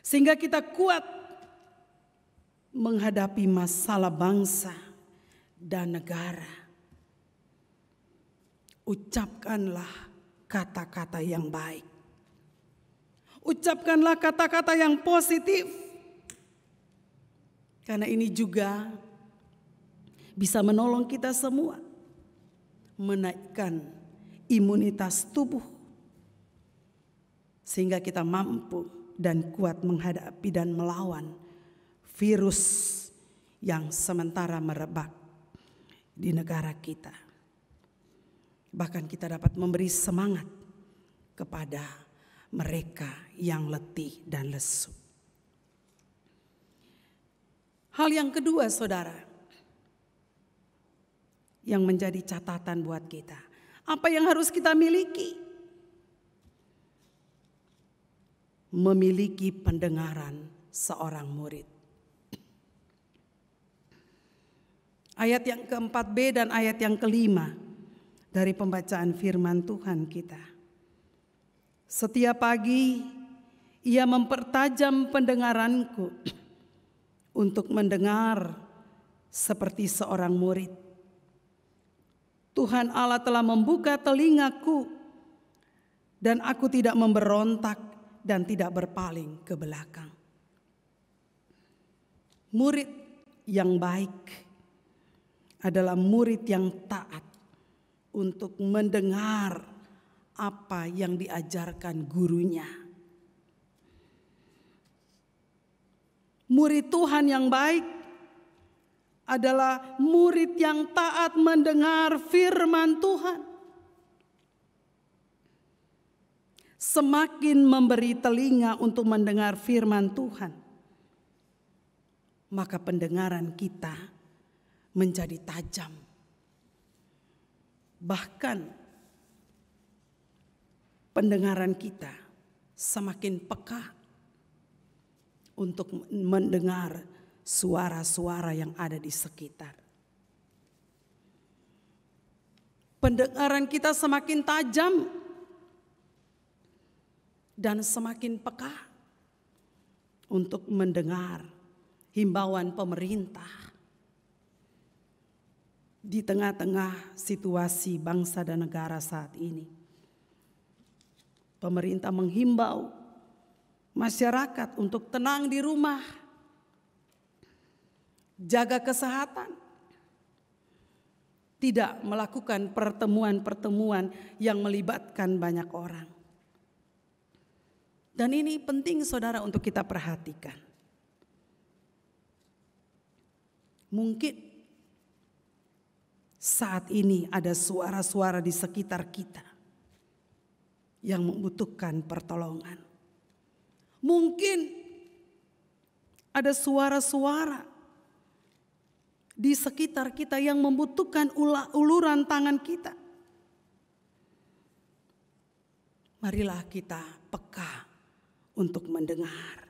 Sehingga kita kuat menghadapi masalah bangsa dan negara. Ucapkanlah kata-kata yang baik. Ucapkanlah kata-kata yang positif. Karena ini juga bisa menolong kita semua menaikkan imunitas tubuh. Sehingga kita mampu dan kuat menghadapi dan melawan virus yang sementara merebak di negara kita. Bahkan kita dapat memberi semangat kepada mereka yang letih dan lesu. Hal yang kedua saudara, yang menjadi catatan buat kita. Apa yang harus kita miliki? Memiliki pendengaran seorang murid. Ayat yang keempat B dan ayat yang kelima dari pembacaan firman Tuhan kita. Setiap pagi ia mempertajam pendengaranku untuk mendengar seperti seorang murid. Tuhan Allah telah membuka telingaku dan aku tidak memberontak dan tidak berpaling ke belakang. Murid yang baik adalah murid yang taat untuk mendengar apa yang diajarkan gurunya. Murid Tuhan yang baik adalah murid yang taat mendengar firman Tuhan. Semakin memberi telinga untuk mendengar firman Tuhan, maka pendengaran kita menjadi tajam. Bahkan pendengaran kita semakin peka untuk mendengar suara-suara yang ada di sekitar. Pendengaran kita semakin tajam dan semakin peka untuk mendengar himbauan pemerintah di tengah-tengah situasi bangsa dan negara saat ini. Pemerintah menghimbau masyarakat untuk tenang di rumah, jaga kesehatan, tidak melakukan pertemuan-pertemuan yang melibatkan banyak orang. Dan ini penting saudara untuk kita perhatikan. Mungkin saat ini ada suara-suara di sekitar kita yang membutuhkan pertolongan. Mungkin ada suara-suara di sekitar kita yang membutuhkan uluran tangan kita. Marilah kita peka untuk mendengar.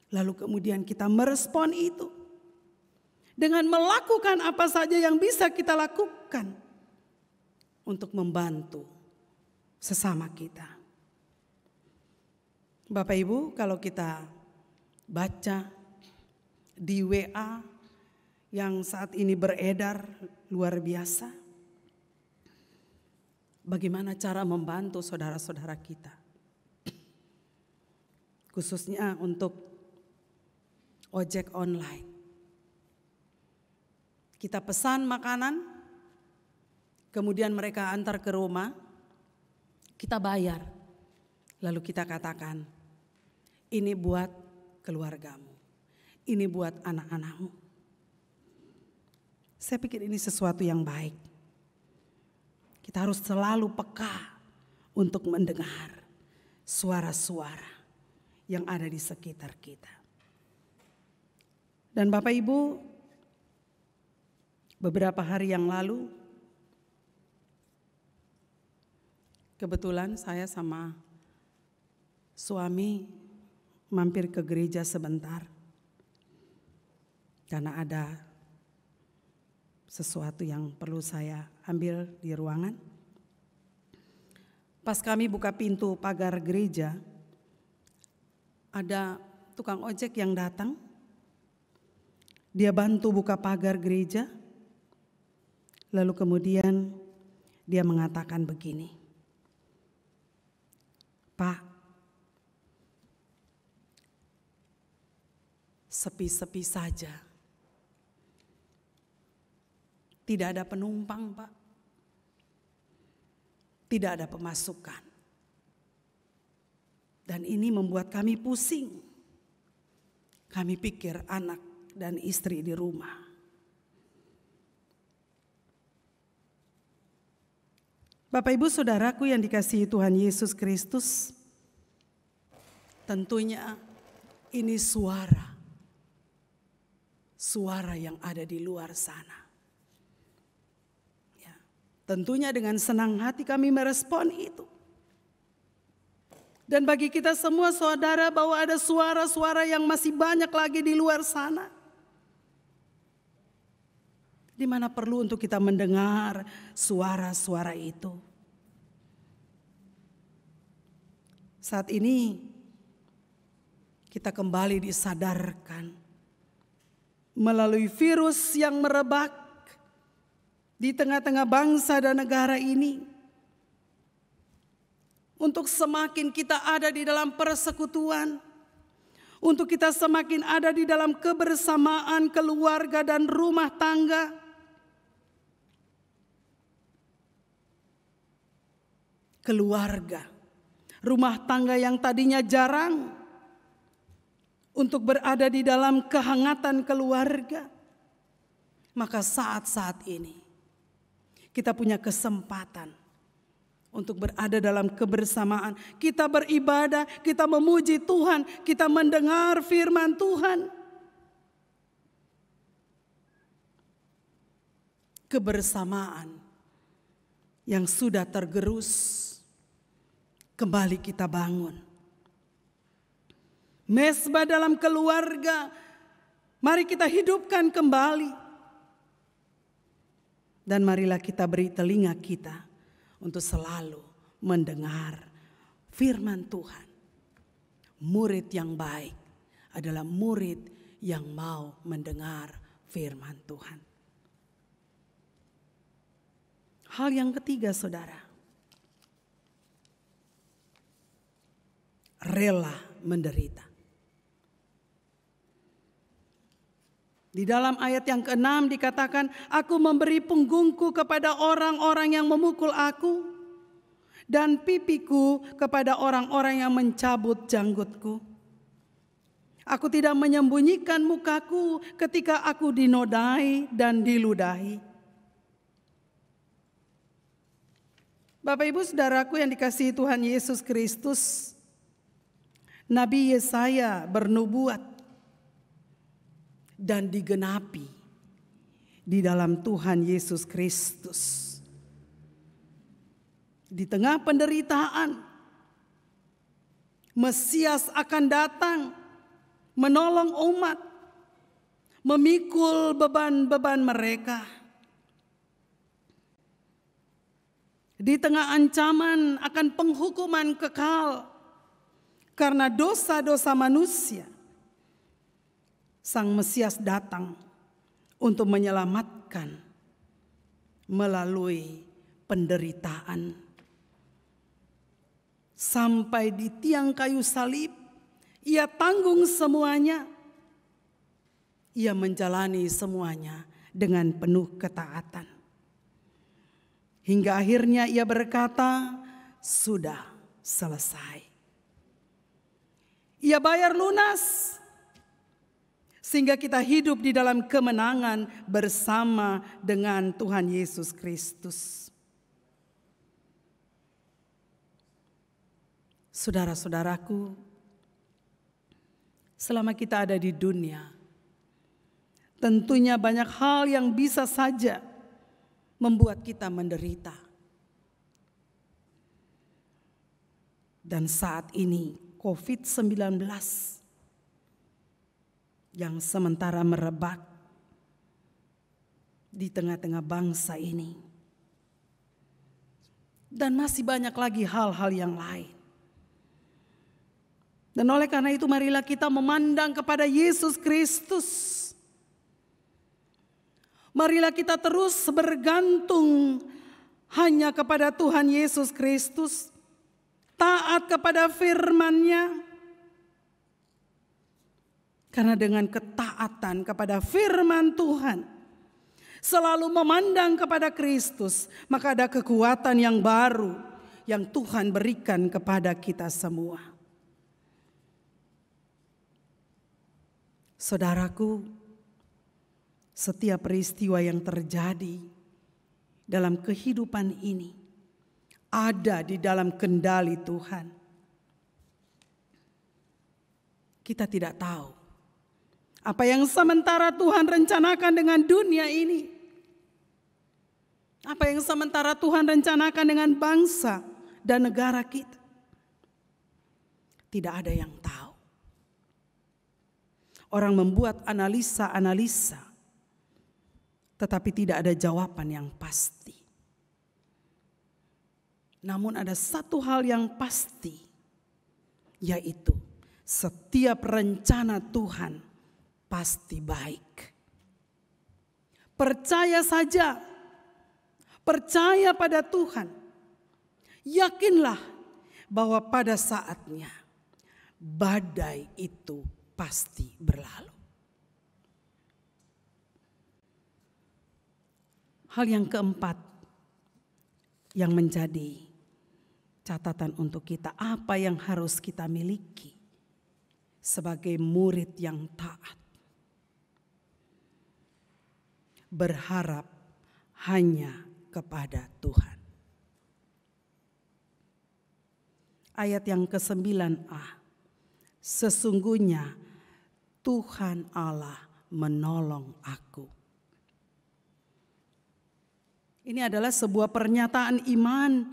Lalu kemudian kita merespon itu dengan melakukan apa saja yang bisa kita lakukan untuk membantu sesama kita. Bapak Ibu, kalau kita baca di WA yang saat ini beredar luar biasa, bagaimana cara membantu saudara-saudara kita? khususnya untuk ojek online. Kita pesan makanan, kemudian mereka antar ke rumah, kita bayar. Lalu kita katakan, ini buat keluargamu, ini buat anak-anakmu. Saya pikir ini sesuatu yang baik. Kita harus selalu peka untuk mendengar suara-suara yang ada di sekitar kita. Dan Bapak Ibu, beberapa hari yang lalu, kebetulan saya sama suami mampir ke gereja sebentar. Karena ada sesuatu yang perlu saya ambil di ruangan. Pas kami buka pintu pagar gereja, ada tukang ojek yang datang. Dia bantu buka pagar gereja. Lalu kemudian dia mengatakan begini, Pak, sepi-sepi saja. Tidak ada penumpang, Pak. Tidak ada pemasukan. Dan ini membuat kami pusing. Kami pikir anak dan istri di rumah. Bapak Ibu Saudaraku yang dikasihi Tuhan Yesus Kristus, tentunya ini suara yang ada di luar sana. Tentunya dengan senang hati kami merespon itu. Dan bagi kita semua saudara, bahwa ada suara-suara yang masih banyak lagi di luar sana, di mana perlu untuk kita mendengar suara-suara itu. Saat ini kita kembali disadarkan melalui virus yang merebak di tengah-tengah bangsa dan negara ini, untuk semakin kita ada di dalam persekutuan, untuk kita semakin ada di dalam kebersamaan keluarga dan rumah tangga. Keluarga, rumah tangga yang tadinya jarang untuk berada di dalam kehangatan keluarga, maka saat-saat ini kita punya kesempatan untuk berada dalam kebersamaan. Kita beribadah, kita memuji Tuhan, kita mendengar firman Tuhan. Kebersamaan yang sudah tergerus, kembali kita bangun. Mesbah dalam keluarga, mari kita hidupkan kembali. Dan marilah kita beri telinga kita untuk selalu mendengar firman Tuhan. Murid yang baik adalah murid yang mau mendengar firman Tuhan. Hal yang ketiga, saudara, rela menderita. Di dalam ayat yang ke-6 dikatakan, aku memberi punggungku kepada orang-orang yang memukul aku, dan pipiku kepada orang-orang yang mencabut janggutku. Aku tidak menyembunyikan mukaku ketika aku dinodai dan diludahi. Bapak Ibu Saudaraku yang dikasihi Tuhan Yesus Kristus, Nabi Yesaya bernubuat dan digenapi di dalam Tuhan Yesus Kristus. Di tengah penderitaan, Mesias akan datang menolong umat, memikul beban-beban mereka. Di tengah ancaman akan penghukuman kekal karena dosa-dosa manusia, Sang Mesias datang untuk menyelamatkan melalui penderitaan. Sampai di tiang kayu salib, Ia tanggung semuanya. Ia menjalani semuanya dengan penuh ketaatan. Hingga akhirnya ia berkata, sudah selesai. Ia bayar lunas, sehingga kita hidup di dalam kemenangan bersama dengan Tuhan Yesus Kristus. Saudara-saudaraku, selama kita ada di dunia, tentunya banyak hal yang bisa saja membuat kita menderita. Dan saat ini COVID-19 yang sementara merebak di tengah-tengah bangsa ini. Dan masih banyak lagi hal-hal yang lain. Dan oleh karena itu marilah kita memandang kepada Yesus Kristus. Marilah kita terus bergantung hanya kepada Tuhan Yesus Kristus. Taat kepada firman-Nya. Karena dengan ketaatan kepada firman Tuhan, selalu memandang kepada Kristus, maka ada kekuatan yang baru yang Tuhan berikan kepada kita semua. Saudaraku, setiap peristiwa yang terjadi dalam kehidupan ini ada di dalam kendali Tuhan. Kita tidak tahu apa yang sementara Tuhan rencanakan dengan dunia ini. Apa yang sementara Tuhan rencanakan dengan bangsa dan negara kita. Tidak ada yang tahu. Orang membuat analisa-analisa, tetapi tidak ada jawaban yang pasti. Namun ada satu hal yang pasti, yaitu setiap rencana Tuhan pasti baik. Percaya saja, percaya pada Tuhan. Yakinlah bahwa pada saatnya badai itu pasti berlalu. Hal yang keempat yang menjadi catatan untuk kita, apa yang harus kita miliki sebagai murid yang taat. Berharap hanya kepada Tuhan. Ayat yang ke-9a. Sesungguhnya Tuhan Allah menolong aku. Ini adalah sebuah pernyataan iman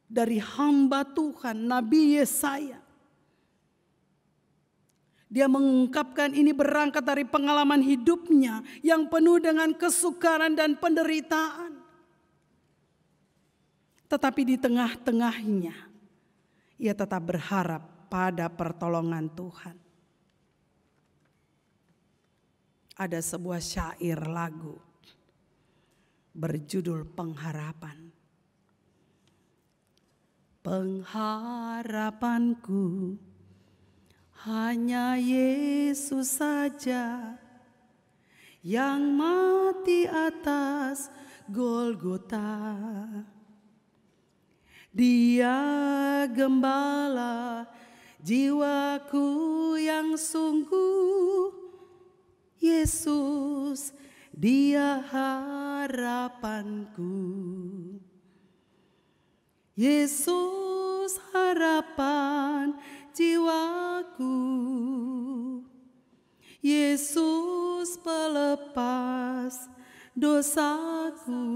dari hamba Tuhan, Nabi Yesaya. Dia mengungkapkan ini berangkat dari pengalaman hidupnya yang penuh dengan kesukaran dan penderitaan. Tetapi di tengah-tengahnya, ia tetap berharap pada pertolongan Tuhan. Ada sebuah syair lagu berjudul Pengharapan. Pengharapanku hanya Yesus saja yang mati atas Golgota. Dia gembala jiwaku yang sungguh, Yesus Dia harapanku. Yesus harapan jiwaku, Yesus pelepas dosaku.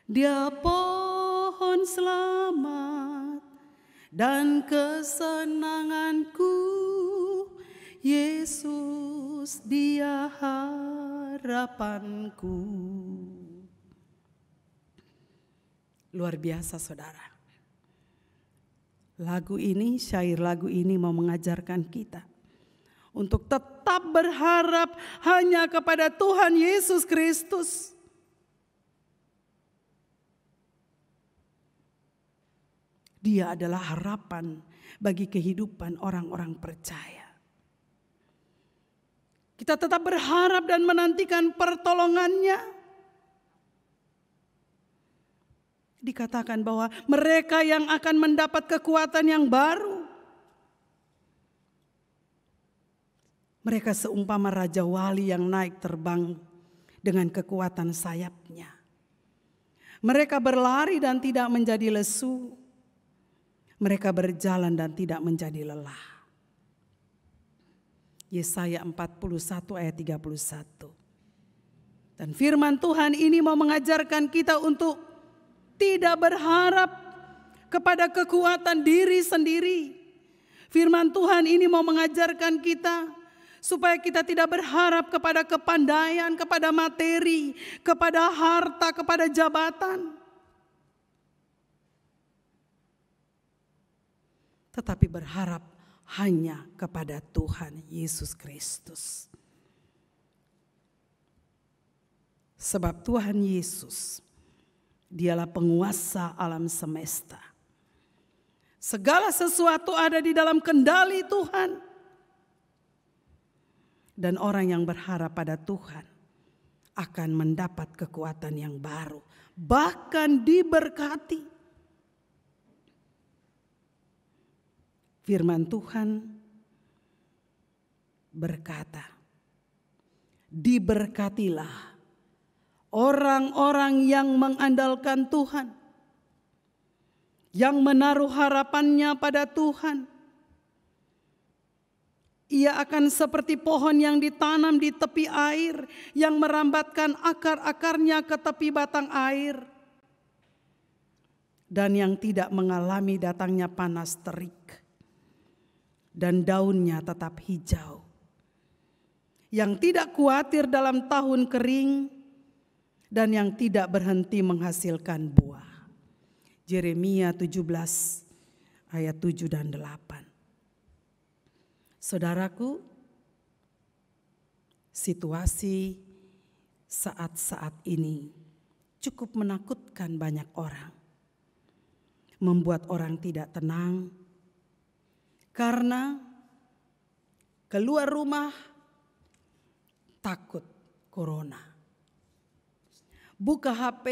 Dia pohon selamat dan kesenanganku, Yesus Dia harapanku. Luar biasa saudara. Syair lagu ini mau mengajarkan kita untuk tetap berharap hanya kepada Tuhan Yesus Kristus. Dia adalah harapan bagi kehidupan orang-orang percaya. Kita tetap berharap dan menantikan pertolongannya. Dikatakan bahwa mereka yang akan mendapat kekuatan yang baru. Mereka seumpama raja wali yang naik terbang dengan kekuatan sayapnya. Mereka berlari dan tidak menjadi lesu. Mereka berjalan dan tidak menjadi lelah. Yesaya 41 ayat 31. Dan firman Tuhan ini mau mengajarkan kita untuk tidak berharap kepada kekuatan diri sendiri. Firman Tuhan ini mau mengajarkan kita supaya kita tidak berharap kepada kepandaian, kepada materi, kepada harta, kepada jabatan. Tetapi berharap hanya kepada Tuhan Yesus Kristus. Sebab Tuhan Yesus, Dialah penguasa alam semesta. Segala sesuatu ada di dalam kendali Tuhan. Dan orang yang berharap pada Tuhan akan mendapat kekuatan yang baru, bahkan diberkati. Firman Tuhan berkata, diberkatilah orang-orang yang mengandalkan Tuhan, yang menaruh harapannya pada Tuhan. Ia akan seperti pohon yang ditanam di tepi air, yang merambatkan akar-akarnya ke tepi batang air, dan yang tidak mengalami datangnya panas terik, dan daunnya tetap hijau, yang tidak khawatir dalam tahun kering, dan yang tidak berhenti menghasilkan buah. Yeremia 17 ayat 7 dan 8. Saudaraku, situasi saat-saat ini cukup menakutkan banyak orang. Membuat orang tidak tenang karena keluar rumah takut corona. Buka HP,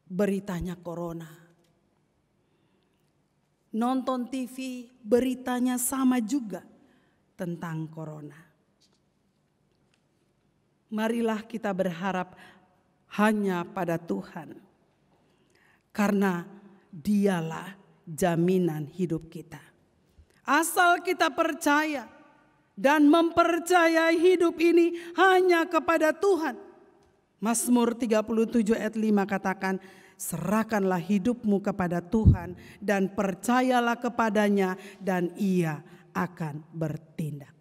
beritanya corona. Nonton TV, beritanya sama juga tentang corona. Marilah kita berharap hanya pada Tuhan, karena Dialah jaminan hidup kita. Asal kita percaya dan mempercayai hidup ini hanya kepada Tuhan. Mazmur 37 ayat 5 katakan, serahkanlah hidupmu kepada Tuhan dan percayalah kepadanya dan Ia akan bertindak.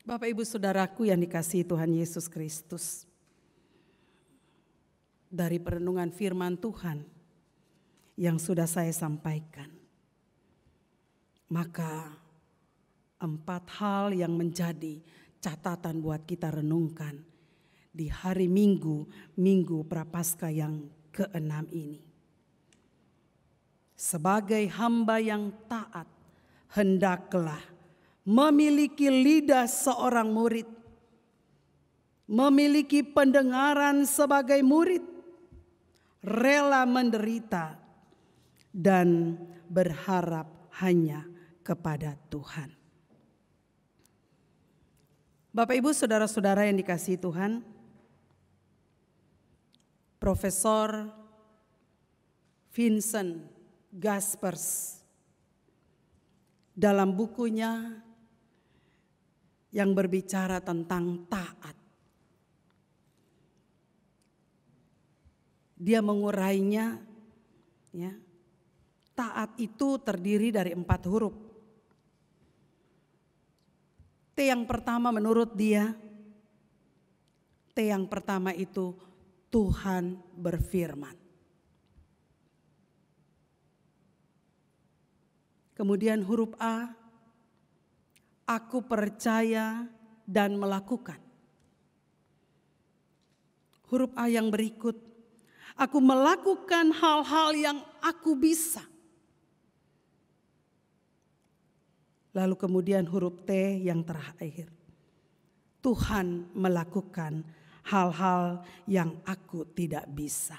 Bapak Ibu Saudaraku yang dikasihi Tuhan Yesus Kristus, dari perenungan firman Tuhan yang sudah saya sampaikan, maka 4 hal yang menjadi catatan buat kita renungkan di hari Minggu Prapaskah yang ke-6 ini. Sebagai hamba yang taat, hendaklah memiliki lidah seorang murid, memiliki pendengaran sebagai murid, rela menderita, dan berharap hanya kepada Tuhan. Bapak Ibu Saudara-saudara yang dikasihi Tuhan, Profesor Vincent Gaspers dalam bukunya yang berbicara tentang taat, dia mengurainya, ya, taat itu terdiri dari 4 huruf. T yang pertama menurut dia, T yang pertama itu Tuhan berfirman. Kemudian huruf A, aku percaya dan melakukan. Huruf A yang berikut, Aku melakukan hal-hal yang aku bisa. Lalu kemudian huruf T yang terakhir. Tuhan melakukan hal-hal yang aku tidak bisa.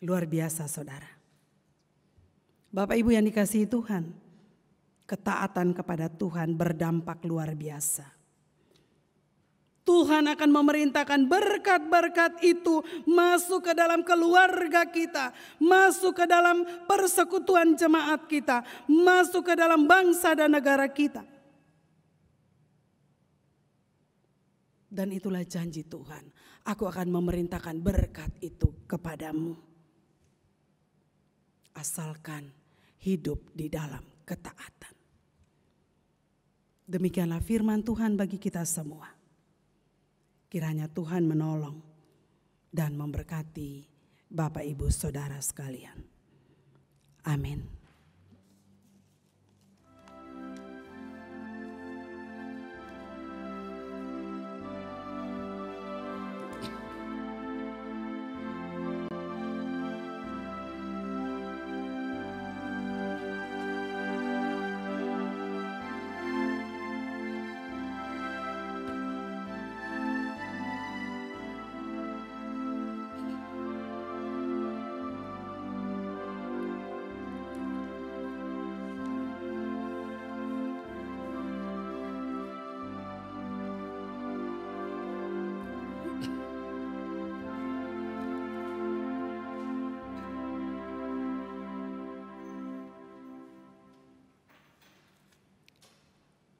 Luar biasa saudara. Bapak Ibu yang dikasihi Tuhan, ketaatan kepada Tuhan berdampak luar biasa. Tuhan akan memerintahkan berkat-berkat itu masuk ke dalam keluarga kita, masuk ke dalam persekutuan jemaat kita, masuk ke dalam bangsa dan negara kita. Dan itulah janji Tuhan, aku akan memerintahkan berkat itu kepadamu. Asalkan hidup di dalam ketaatan. Demikianlah firman Tuhan bagi kita semua. Kiranya Tuhan menolong dan memberkati Bapak Ibu Saudara sekalian. Amin.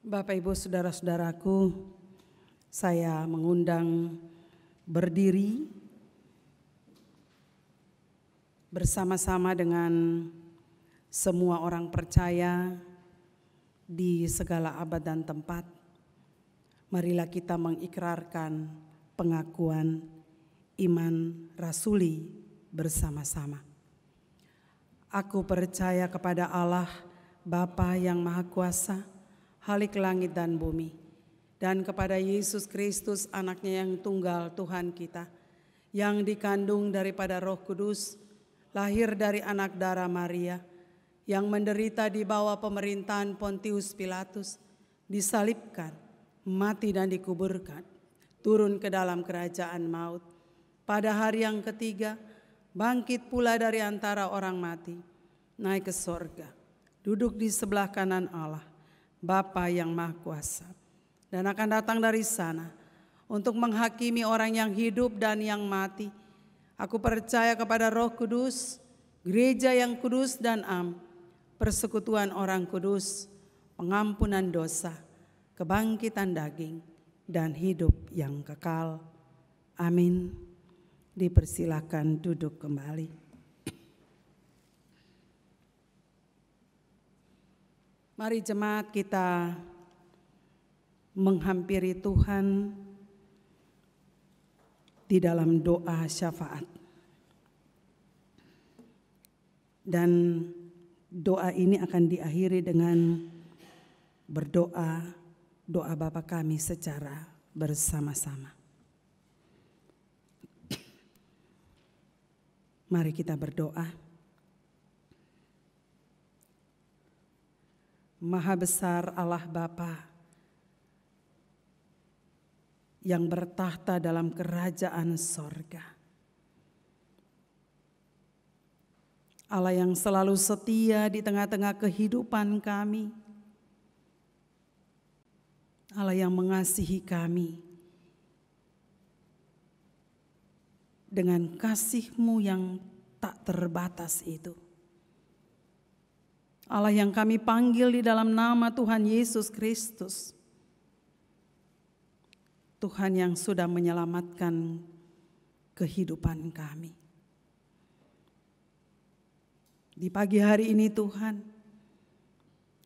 Bapak Ibu saudara-saudaraku, saya mengundang berdiri bersama-sama dengan semua orang percaya di segala abad dan tempat. Marilah kita mengikrarkan pengakuan iman rasuli bersama-sama. Aku percaya kepada Allah, Bapa yang Maha Kuasa, Khalik langit dan bumi, dan kepada Yesus Kristus anaknya yang tunggal Tuhan kita, yang dikandung daripada Roh Kudus, lahir dari anak darah Maria, yang menderita di bawah pemerintahan Pontius Pilatus, disalibkan, mati dan dikuburkan, turun ke dalam kerajaan maut. Pada hari yang ketiga, bangkit pula dari antara orang mati, naik ke sorga, duduk di sebelah kanan Allah, Bapa yang Maha Kuasa, dan akan datang dari sana untuk menghakimi orang yang hidup dan yang mati. Aku percaya kepada Roh Kudus, gereja yang kudus dan am, persekutuan orang kudus, pengampunan dosa, kebangkitan daging, dan hidup yang kekal. Amin. Dipersilakan duduk kembali. Mari jemaat kita menghampiri Tuhan di dalam doa syafaat. Dan doa ini akan diakhiri dengan berdoa, doa Bapa kami secara bersama-sama. Mari kita berdoa. Maha besar Allah Bapa yang bertahta dalam kerajaan sorga. Allah yang selalu setia di tengah-tengah kehidupan kami. Allah yang mengasihi kami dengan kasih-Mu yang tak terbatas itu. Allah yang kami panggil di dalam nama Tuhan Yesus Kristus. Tuhan yang sudah menyelamatkan kehidupan kami. Di pagi hari ini Tuhan,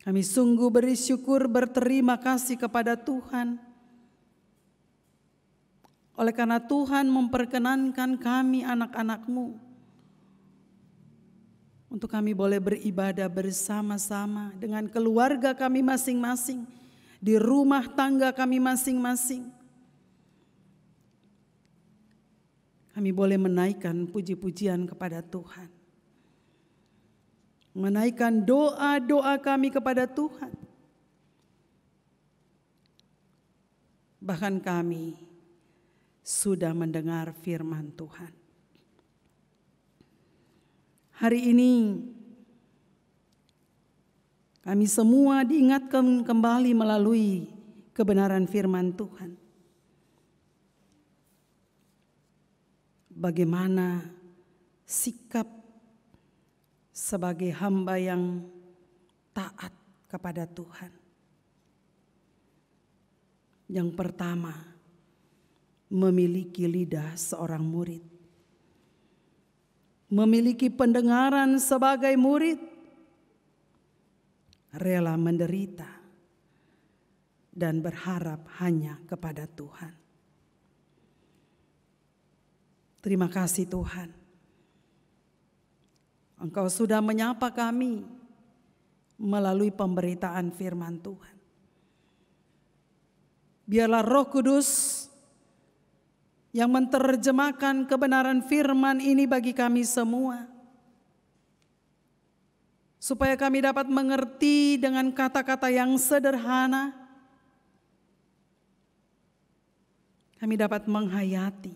kami sungguh bersyukur, berterima kasih kepada Tuhan. Oleh karena Tuhan memperkenankan kami anak-anak-Mu, untuk kami boleh beribadah bersama-sama dengan keluarga kami masing-masing, di rumah tangga kami masing-masing. kami boleh menaikkan puji-pujian kepada Tuhan. Menaikkan doa-doa kami kepada Tuhan. Bahkan kami sudah mendengar firman Tuhan. Hari ini kami semua diingatkan kembali melalui kebenaran firman Tuhan. Bagaimana sikap sebagai hamba yang taat kepada Tuhan. Yang pertama, memiliki lidah seorang murid. Memiliki pendengaran sebagai murid. Rela menderita dan berharap hanya kepada Tuhan. Terima kasih Tuhan. Engkau sudah menyapa kami melalui pemberitaan firman Tuhan. Biarlah Roh Kudus yang menerjemahkan kebenaran firman ini bagi kami semua, supaya kami dapat mengerti dengan kata-kata yang sederhana. Kami dapat menghayati,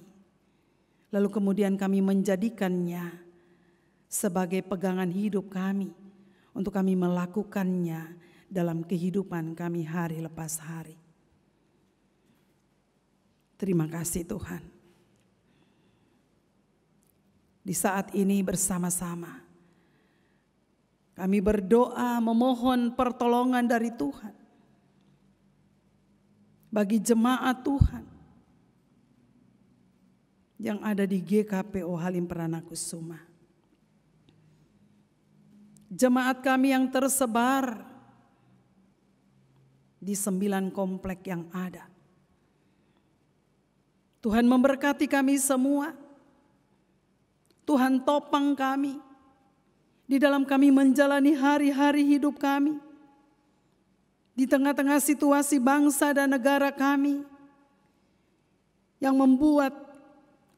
lalu kemudian kami menjadikannya sebagai pegangan hidup kami, untuk kami melakukannya dalam kehidupan kami hari lepas hari. Terima kasih Tuhan. Di saat ini bersama-sama kami berdoa memohon pertolongan dari Tuhan bagi jemaat Tuhan yang ada di GKPO Halim Perdana Kusuma. Jemaat kami yang tersebar di 9 komplek yang ada. Tuhan memberkati kami semua. Tuhan topang kami di dalam kami menjalani hari-hari hidup kami. Di tengah-tengah situasi bangsa dan negara kami yang membuat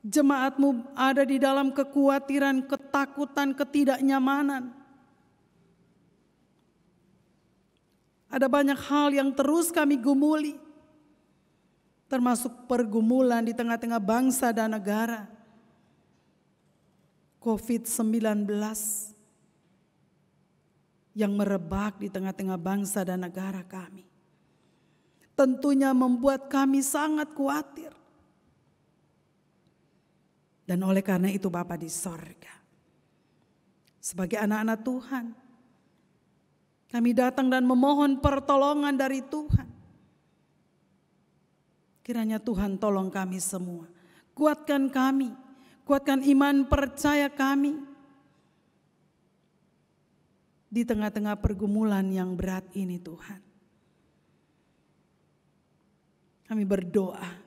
jemaat-Mu ada di dalam kekhawatiran, ketakutan, ketidaknyamanan. Ada banyak hal yang terus kami gumuli, termasuk pergumulan di tengah-tengah bangsa dan negara. COVID-19 yang merebak di tengah-tengah bangsa dan negara kami tentunya membuat kami sangat khawatir. Dan oleh karena itu Bapa di sorga, sebagai anak-anak Tuhan, kami datang dan memohon pertolongan dari Tuhan. Kiranya Tuhan tolong kami semua, kuatkan kami, kuatkan iman percaya kami di tengah-tengah pergumulan yang berat ini Tuhan. Kami berdoa,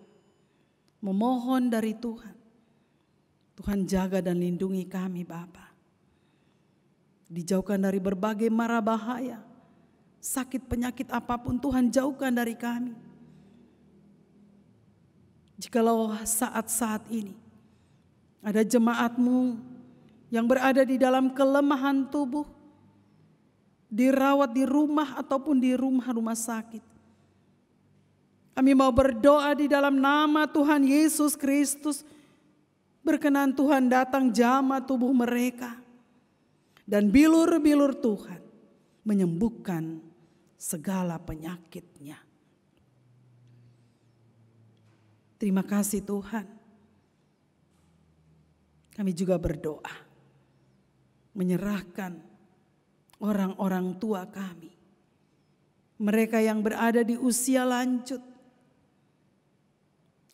memohon dari Tuhan. Tuhan jaga dan lindungi kami Bapa. Dijauhkan dari berbagai mara bahaya, sakit penyakit apapun Tuhan jauhkan dari kami. Jikalau saat-saat ini ada jemaat-Mu yang berada di dalam kelemahan tubuh, dirawat di rumah ataupun di rumah-rumah sakit, kami mau berdoa di dalam nama Tuhan Yesus Kristus. Berkenan Tuhan datang jamah tubuh mereka, dan bilur-bilur Tuhan menyembuhkan segala penyakitnya. Terima kasih Tuhan. Kami juga berdoa, menyerahkan orang-orang tua kami, mereka yang berada di usia lanjut.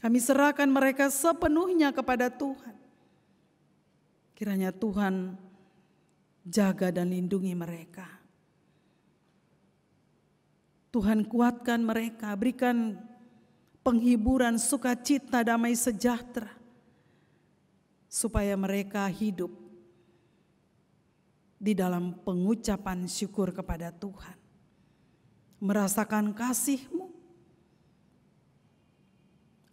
Kami serahkan mereka sepenuhnya kepada Tuhan. Kiranya Tuhan jaga dan lindungi mereka. Tuhan kuatkan mereka, berikan penghiburan, sukacita, damai sejahtera, supaya mereka hidup di dalam pengucapan syukur kepada Tuhan, merasakan kasih-Mu,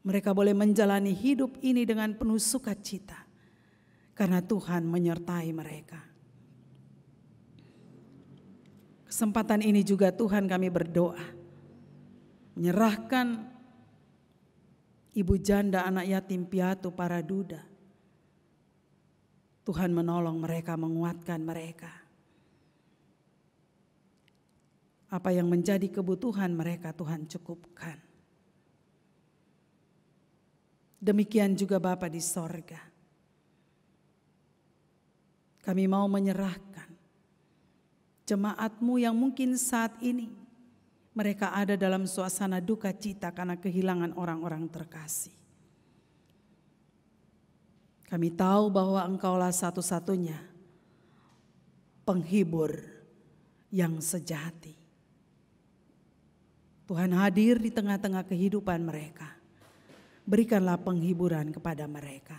Mereka boleh menjalani hidup ini dengan penuh sukacita karena Tuhan menyertai mereka. Kesempatan ini juga Tuhan kami berdoa, menyerahkan ibu janda, anak yatim piatu, para duda. Tuhan menolong mereka, menguatkan mereka. Apa yang menjadi kebutuhan mereka Tuhan cukupkan. Demikian juga Bapa di sorga. Kami mau menyerahkan jemaat-Mu yang mungkin saat ini mereka ada dalam suasana duka cita karena kehilangan orang-orang terkasih. Kami tahu bahwa Engkaulah satu-satunya penghibur yang sejati. Tuhan hadir di tengah-tengah kehidupan mereka. Berikanlah penghiburan kepada mereka.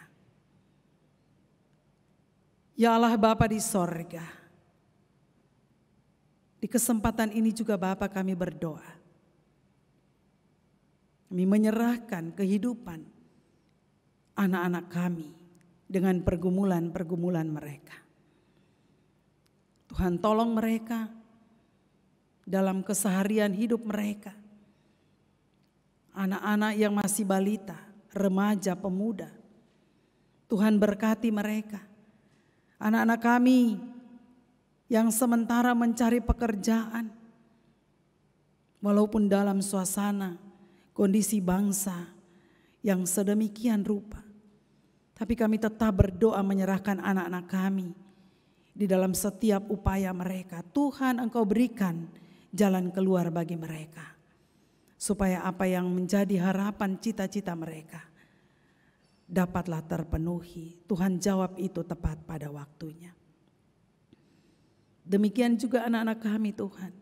Ya Allah Bapa di sorga, di kesempatan ini juga Bapa kami berdoa. Kami menyerahkan kehidupan anak-anak kami dengan pergumulan-pergumulan mereka. Tuhan tolong mereka dalam keseharian hidup mereka. Anak-anak yang masih balita, remaja, pemuda. Tuhan berkati mereka. Anak-anak kami yang sementara mencari pekerjaan, walaupun dalam suasana kondisi bangsa yang sedemikian rupa, tapi kami tetap berdoa menyerahkan anak-anak kami di dalam setiap upaya mereka. Tuhan, Engkau berikan jalan keluar bagi mereka, supaya apa yang menjadi harapan cita-cita mereka dapatlah terpenuhi. Tuhan jawab itu tepat pada waktunya. Demikian juga anak-anak kami Tuhan,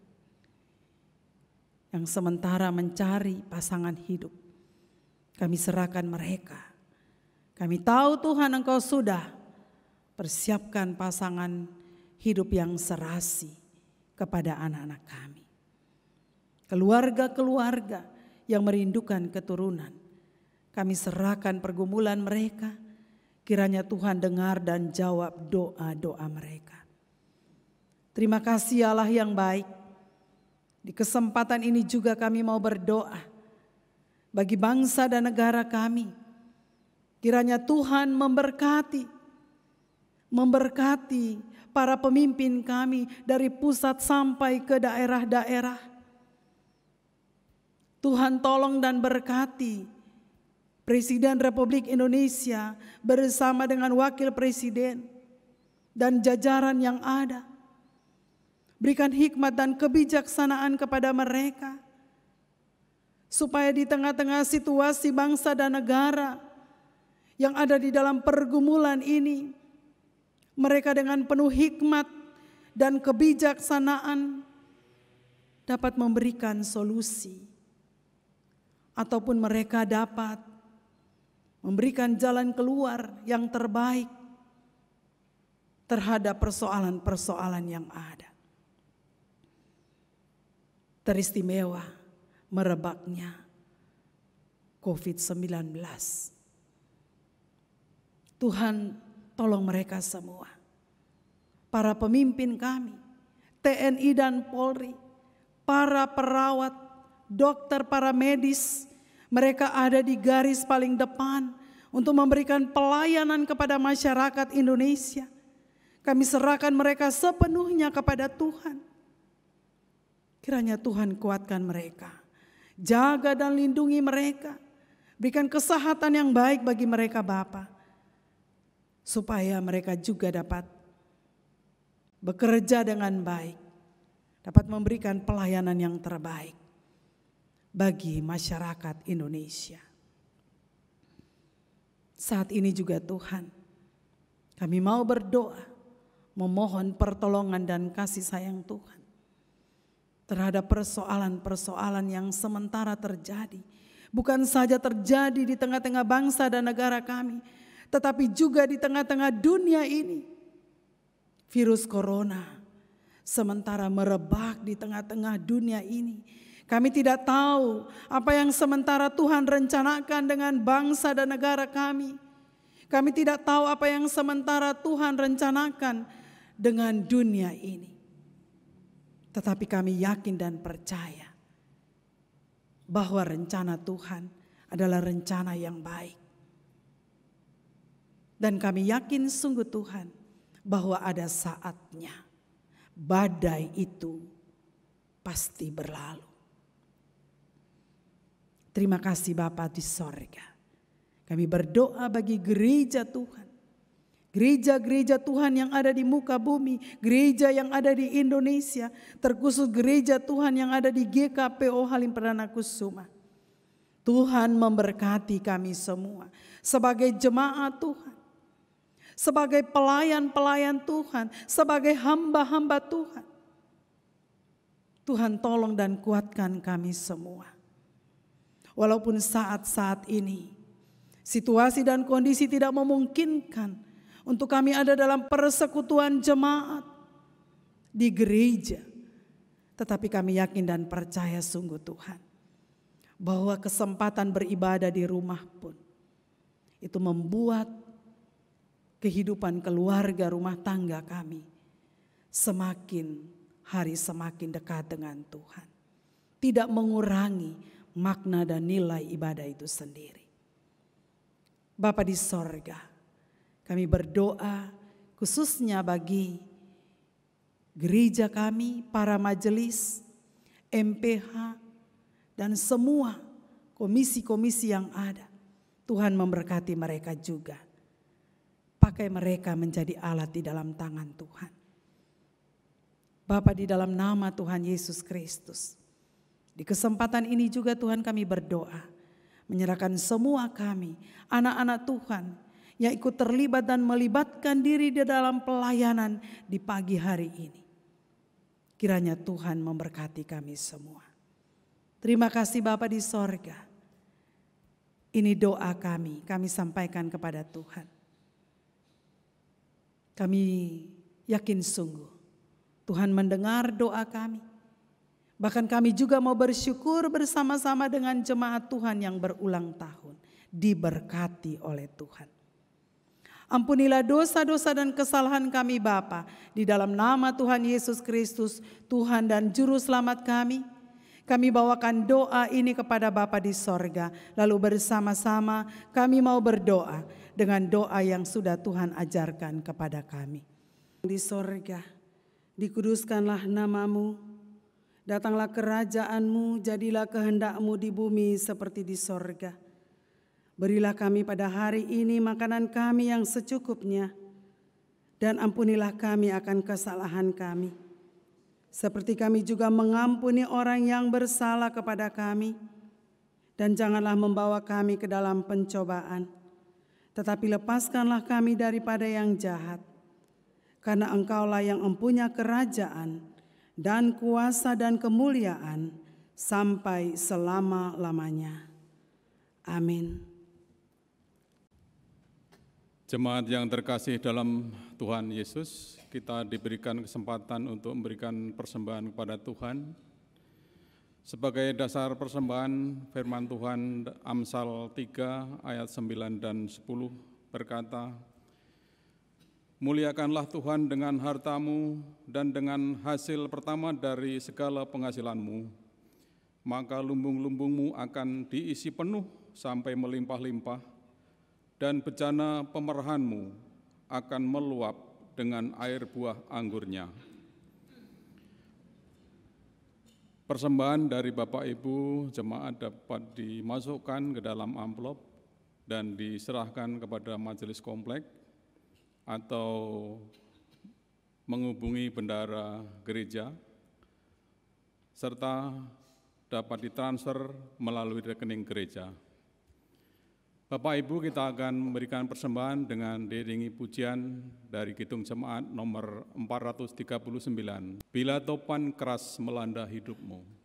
yang sementara mencari pasangan hidup. Kami serahkan mereka. Kami tahu Tuhan Engkau sudah persiapkan pasangan hidup yang serasi kepada anak-anak kami. Keluarga-keluarga yang merindukan keturunan, kami serahkan pergumulan mereka. Kiranya Tuhan dengar dan jawab doa-doa mereka. Terima kasih Allah yang baik. Di kesempatan ini juga kami mau berdoa bagi bangsa dan negara kami. Kiranya Tuhan memberkati para pemimpin kami dari pusat sampai ke daerah-daerah. Tuhan tolong dan berkati Presiden Republik Indonesia bersama dengan Wakil Presiden dan jajaran yang ada. Berikan hikmat dan kebijaksanaan kepada mereka, supaya di tengah-tengah situasi bangsa dan negara yang ada di dalam pergumulan ini, mereka dengan penuh hikmat dan kebijaksanaan dapat memberikan solusi, ataupun mereka dapat memberikan jalan keluar yang terbaik terhadap persoalan-persoalan yang ada. Teristimewa merebaknya COVID-19. Tuhan tolong mereka semua. Para pemimpin kami, TNI dan Polri, para perawat, dokter, para medis, mereka ada di garis paling depan untuk memberikan pelayanan kepada masyarakat Indonesia. Kami serahkan mereka sepenuhnya kepada Tuhan. Kiranya Tuhan kuatkan mereka, jaga dan lindungi mereka, berikan kesehatan yang baik bagi mereka Bapa, supaya mereka juga dapat bekerja dengan baik, dapat memberikan pelayanan yang terbaik bagi masyarakat Indonesia. Saat ini juga Tuhan, kami mau berdoa, memohon pertolongan dan kasih sayang Tuhan terhadap persoalan-persoalan yang sementara terjadi. Bukan saja terjadi di tengah-tengah bangsa dan negara kami, tetapi juga di tengah-tengah dunia ini. Virus corona sementara merebak di tengah-tengah dunia ini. Kami tidak tahu apa yang sementara Tuhan rencanakan dengan bangsa dan negara kami. Kami tidak tahu apa yang sementara Tuhan rencanakan dengan dunia ini. Tetapi kami yakin dan percaya bahwa rencana Tuhan adalah rencana yang baik. Dan kami yakin sungguh Tuhan bahwa ada saatnya badai itu pasti berlalu. Terima kasih Bapa di sorga. Kami berdoa bagi gereja Tuhan. Gereja-gereja Tuhan yang ada di muka bumi. Gereja yang ada di Indonesia. Terkhusus gereja Tuhan yang ada di GKPO Halim Perdana Kusuma. Tuhan memberkati kami semua. Sebagai jemaat Tuhan. Sebagai pelayan-pelayan Tuhan. Sebagai hamba-hamba Tuhan. Tuhan tolong dan kuatkan kami semua. Walaupun saat-saat ini situasi dan kondisi tidak memungkinkan untuk kami ada dalam persekutuan jemaat di gereja. Tetapi kami yakin dan percaya sungguh Tuhan bahwa kesempatan beribadah di rumah pun itu membuat kehidupan keluarga rumah tangga kami semakin hari semakin dekat dengan Tuhan. Tidak mengurangi makna dan nilai ibadah itu sendiri. Bapa di sorga, kami berdoa khususnya bagi gereja kami, para majelis, MPH, dan semua komisi-komisi yang ada. Tuhan memberkati mereka juga. Pakai mereka menjadi alat di dalam tangan Tuhan. Bapa di dalam nama Tuhan Yesus Kristus. Di kesempatan ini juga Tuhan kami berdoa, menyerahkan semua kami, anak-anak Tuhan yang ikut terlibat dan melibatkan diri di dalam pelayanan di pagi hari ini. Kiranya Tuhan memberkati kami semua. Terima kasih Bapa di sorga. Ini doa kami sampaikan kepada Tuhan. Kami yakin sungguh Tuhan mendengar doa kami. Bahkan kami juga mau bersyukur bersama-sama dengan jemaat Tuhan yang berulang tahun. Diberkati oleh Tuhan. Ampunilah dosa-dosa dan kesalahan kami Bapa. Di dalam nama Tuhan Yesus Kristus, Tuhan dan Juru Selamat kami. Kami bawakan doa ini kepada Bapa di sorga. Lalu bersama-sama kami mau berdoa dengan doa yang sudah Tuhan ajarkan kepada kami. Di sorga, dikuduskanlah namamu. Datanglah kerajaan-Mu, jadilah kehendak-Mu di bumi seperti di sorga. Berilah kami pada hari ini makanan kami yang secukupnya. Dan ampunilah kami akan kesalahan kami. Seperti kami juga mengampuni orang yang bersalah kepada kami. Dan janganlah membawa kami ke dalam pencobaan. Tetapi lepaskanlah kami daripada yang jahat. Karena Engkaulah yang mempunyai kerajaan dan kuasa dan kemuliaan sampai selama-lamanya. Amin. Jemaat yang terkasih dalam Tuhan Yesus, kita diberikan kesempatan untuk memberikan persembahan kepada Tuhan. Sebagai dasar persembahan, firman Tuhan Amsal 3 ayat 9 dan 10 berkata, muliakanlah Tuhan dengan hartamu dan dengan hasil pertama dari segala penghasilanmu, maka lumbung-lumbungmu akan diisi penuh sampai melimpah-limpah, dan bejana pemerahanmu akan meluap dengan air buah anggurnya. Persembahan dari Bapak Ibu jemaat dapat dimasukkan ke dalam amplop dan diserahkan kepada majelis komplek atau menghubungi bendahara gereja, serta dapat ditransfer melalui rekening gereja. Bapak Ibu, kita akan memberikan persembahan dengan diiringi pujian dari Kidung Jemaat nomor 439, Bila Topan Keras Melanda Hidupmu.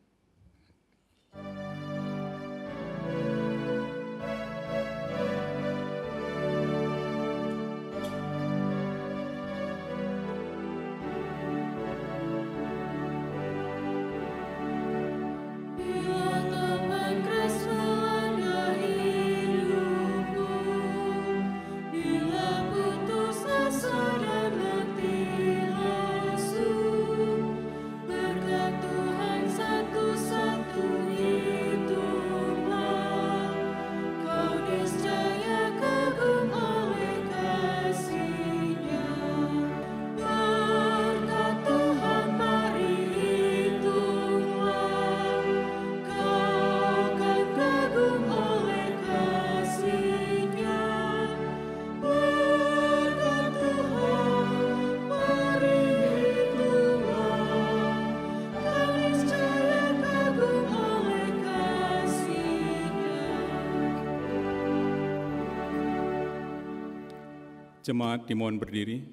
Jemaat dimohon berdiri.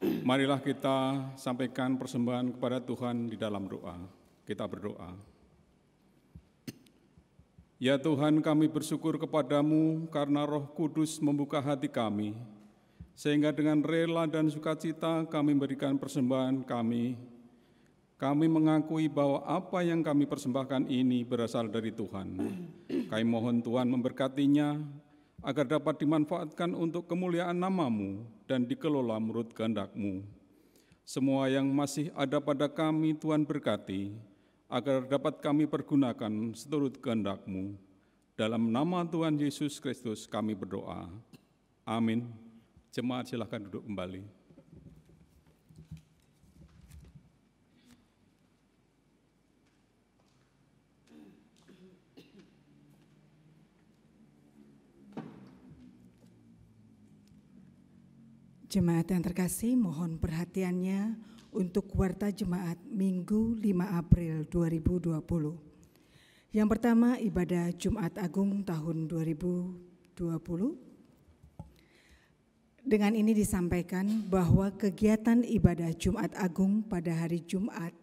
Marilah kita sampaikan persembahan kepada Tuhan di dalam doa. Kita berdoa. Ya Tuhan, kami bersyukur kepadamu karena Roh Kudus membuka hati kami, sehingga dengan rela dan sukacita kami memberikan persembahan kami. Kami mengakui bahwa apa yang kami persembahkan ini berasal dari Tuhan. Kami mohon Tuhan memberkatinya, agar dapat dimanfaatkan untuk kemuliaan nama-Mu dan dikelola menurut kehendak-Mu. Semua yang masih ada pada kami Tuhan berkati, agar dapat kami pergunakan seturut kehendak-Mu. Dalam nama Tuhan Yesus Kristus kami berdoa. Amin. Jemaat silakan duduk kembali. Jemaat yang terkasih, mohon perhatiannya untuk Warta Jemaat Minggu 5 April 2020. Yang pertama, ibadah Jumat Agung tahun 2020. Dengan ini disampaikan bahwa kegiatan ibadah Jumat Agung pada hari Jumat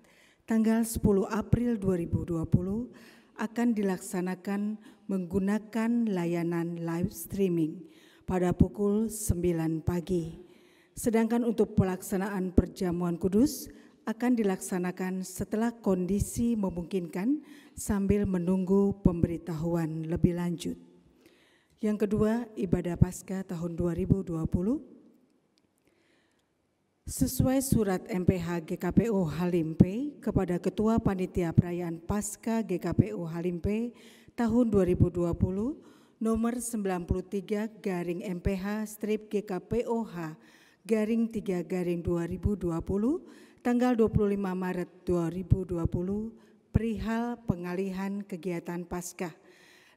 tanggal 10 April 2020 akan dilaksanakan menggunakan layanan live streaming pada pukul 9 pagi. Sedangkan untuk pelaksanaan perjamuan kudus akan dilaksanakan setelah kondisi memungkinkan sambil menunggu pemberitahuan lebih lanjut. Yang kedua, ibadah Paskah tahun 2020. Sesuai surat MPH GKPO Halim P kepada Ketua Panitia Perayaan Paskah GKPO Halim P tahun 2020 nomor 93/GKPOH/3/2020 tanggal 25 Maret 2020 perihal pengalihan kegiatan Paskah.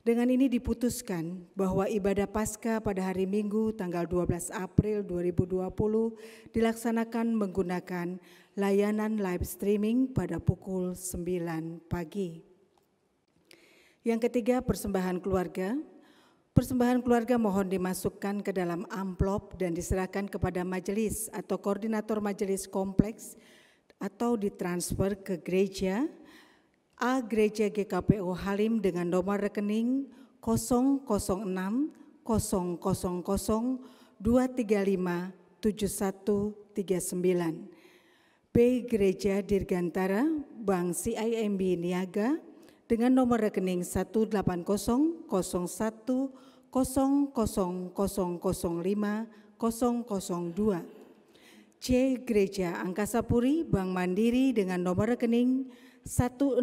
Dengan ini diputuskan bahwa ibadah Paskah pada hari Minggu tanggal 12 April 2020 dilaksanakan menggunakan layanan live streaming pada pukul 9 pagi. Yang ketiga, persembahan keluarga. Persembahan keluarga mohon dimasukkan ke dalam amplop dan diserahkan kepada majelis atau koordinator majelis kompleks atau ditransfer ke gereja A Gereja GKPO Halim dengan nomor rekening 006 000 235 7139. B Gereja Dirgantara Bank CIMB Niaga dengan nomor rekening 18001 0005 002. C Gereja Angkasa Puri Bank Mandiri dengan nomor rekening 167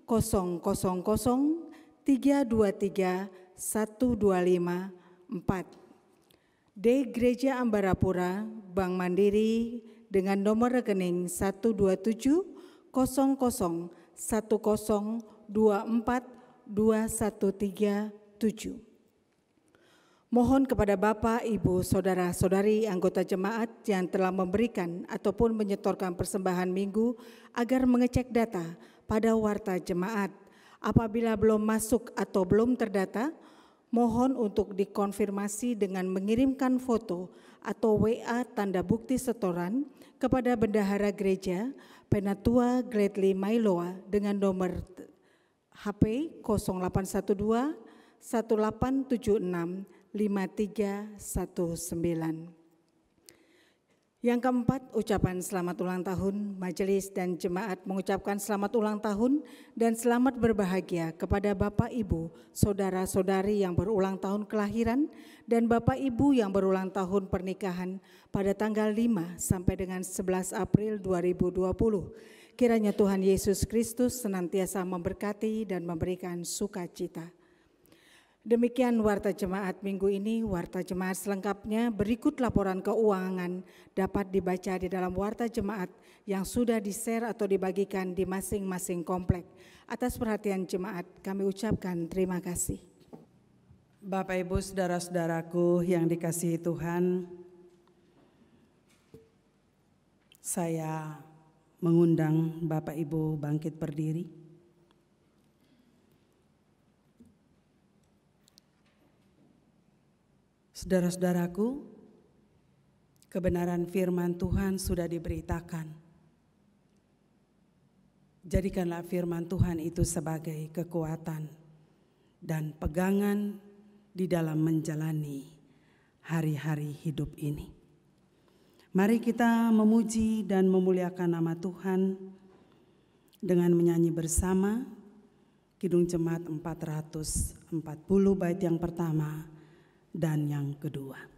000 323 125 4. D Gereja Ambarapura Bank Mandiri dengan nomor rekening 127 00 10 24 213 7. Mohon kepada Bapak, Ibu, Saudara-saudari anggota jemaat yang telah memberikan ataupun menyetorkan persembahan minggu agar mengecek data pada warta jemaat. Apabila belum masuk atau belum terdata, mohon untuk dikonfirmasi dengan mengirimkan foto atau WA tanda bukti setoran kepada Bendahara Gereja Penatua Gladly Mailoa dengan nomor HP 0812 1876 5319. Yang keempat, ucapan selamat ulang tahun. Majelis dan jemaat mengucapkan selamat ulang tahun dan selamat berbahagia kepada Bapak Ibu, saudara-saudari yang berulang tahun kelahiran dan Bapak Ibu yang berulang tahun pernikahan pada tanggal 5 sampai dengan 11 April 2020. Kiranya Tuhan Yesus Kristus senantiasa memberkati dan memberikan sukacita. Demikian warta jemaat minggu ini. Warta jemaat selengkapnya berikut laporan keuangan dapat dibaca di dalam warta jemaat yang sudah di-share atau dibagikan di masing-masing komplek. Atas perhatian jemaat kami ucapkan terima kasih. Bapak Ibu saudara-saudaraku yang dikasihi Tuhan, saya mengundang Bapak Ibu bangkit berdiri. Saudara-saudaraku, kebenaran firman Tuhan sudah diberitakan. Jadikanlah firman Tuhan itu sebagai kekuatan dan pegangan di dalam menjalani hari-hari hidup ini. Mari kita memuji dan memuliakan nama Tuhan dengan menyanyi bersama Kidung Jemaat 440 bait yang pertama dan yang kedua.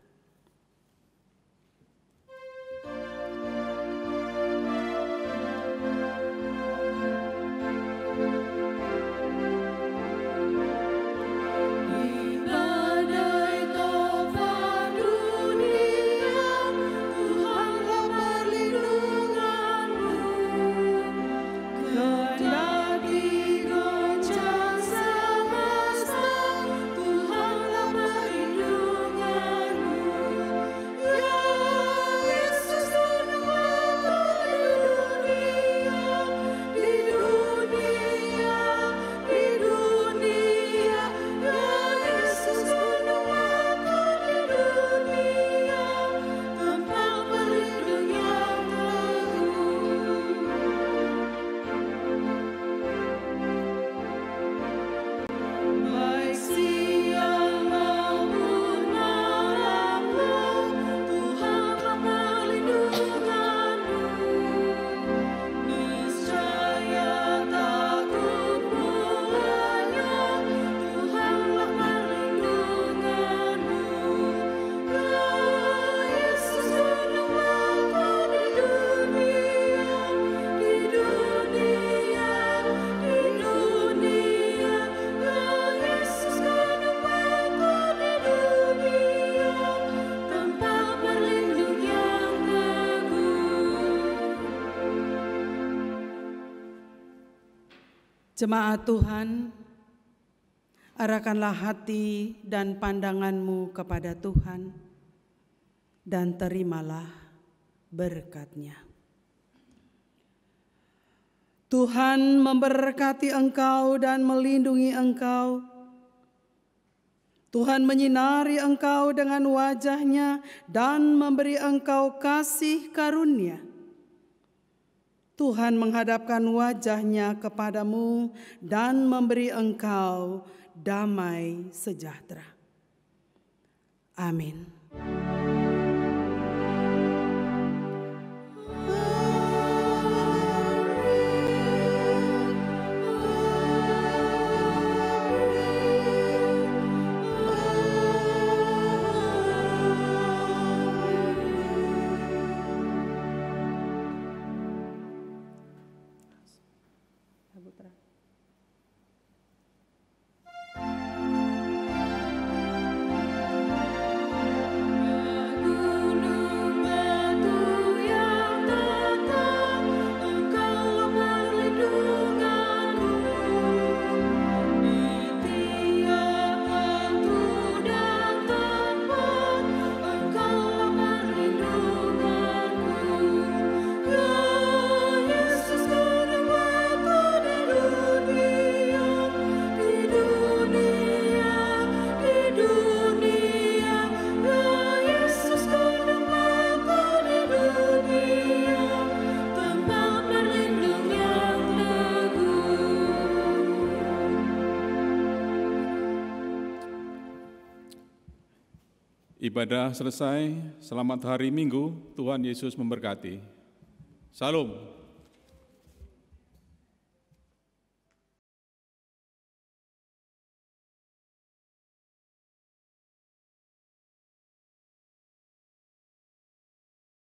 Jemaat Tuhan, arahkanlah hati dan pandanganmu kepada Tuhan dan terimalah berkat-Nya. Tuhan memberkati engkau dan melindungi engkau. Tuhan menyinari engkau dengan wajah-Nya dan memberi engkau kasih karunia. Tuhan menghadapkan wajah-Nya kepadamu dan memberi engkau damai sejahtera. Amin. Ibadah selesai, selamat hari Minggu, Tuhan Yesus memberkati. Salam.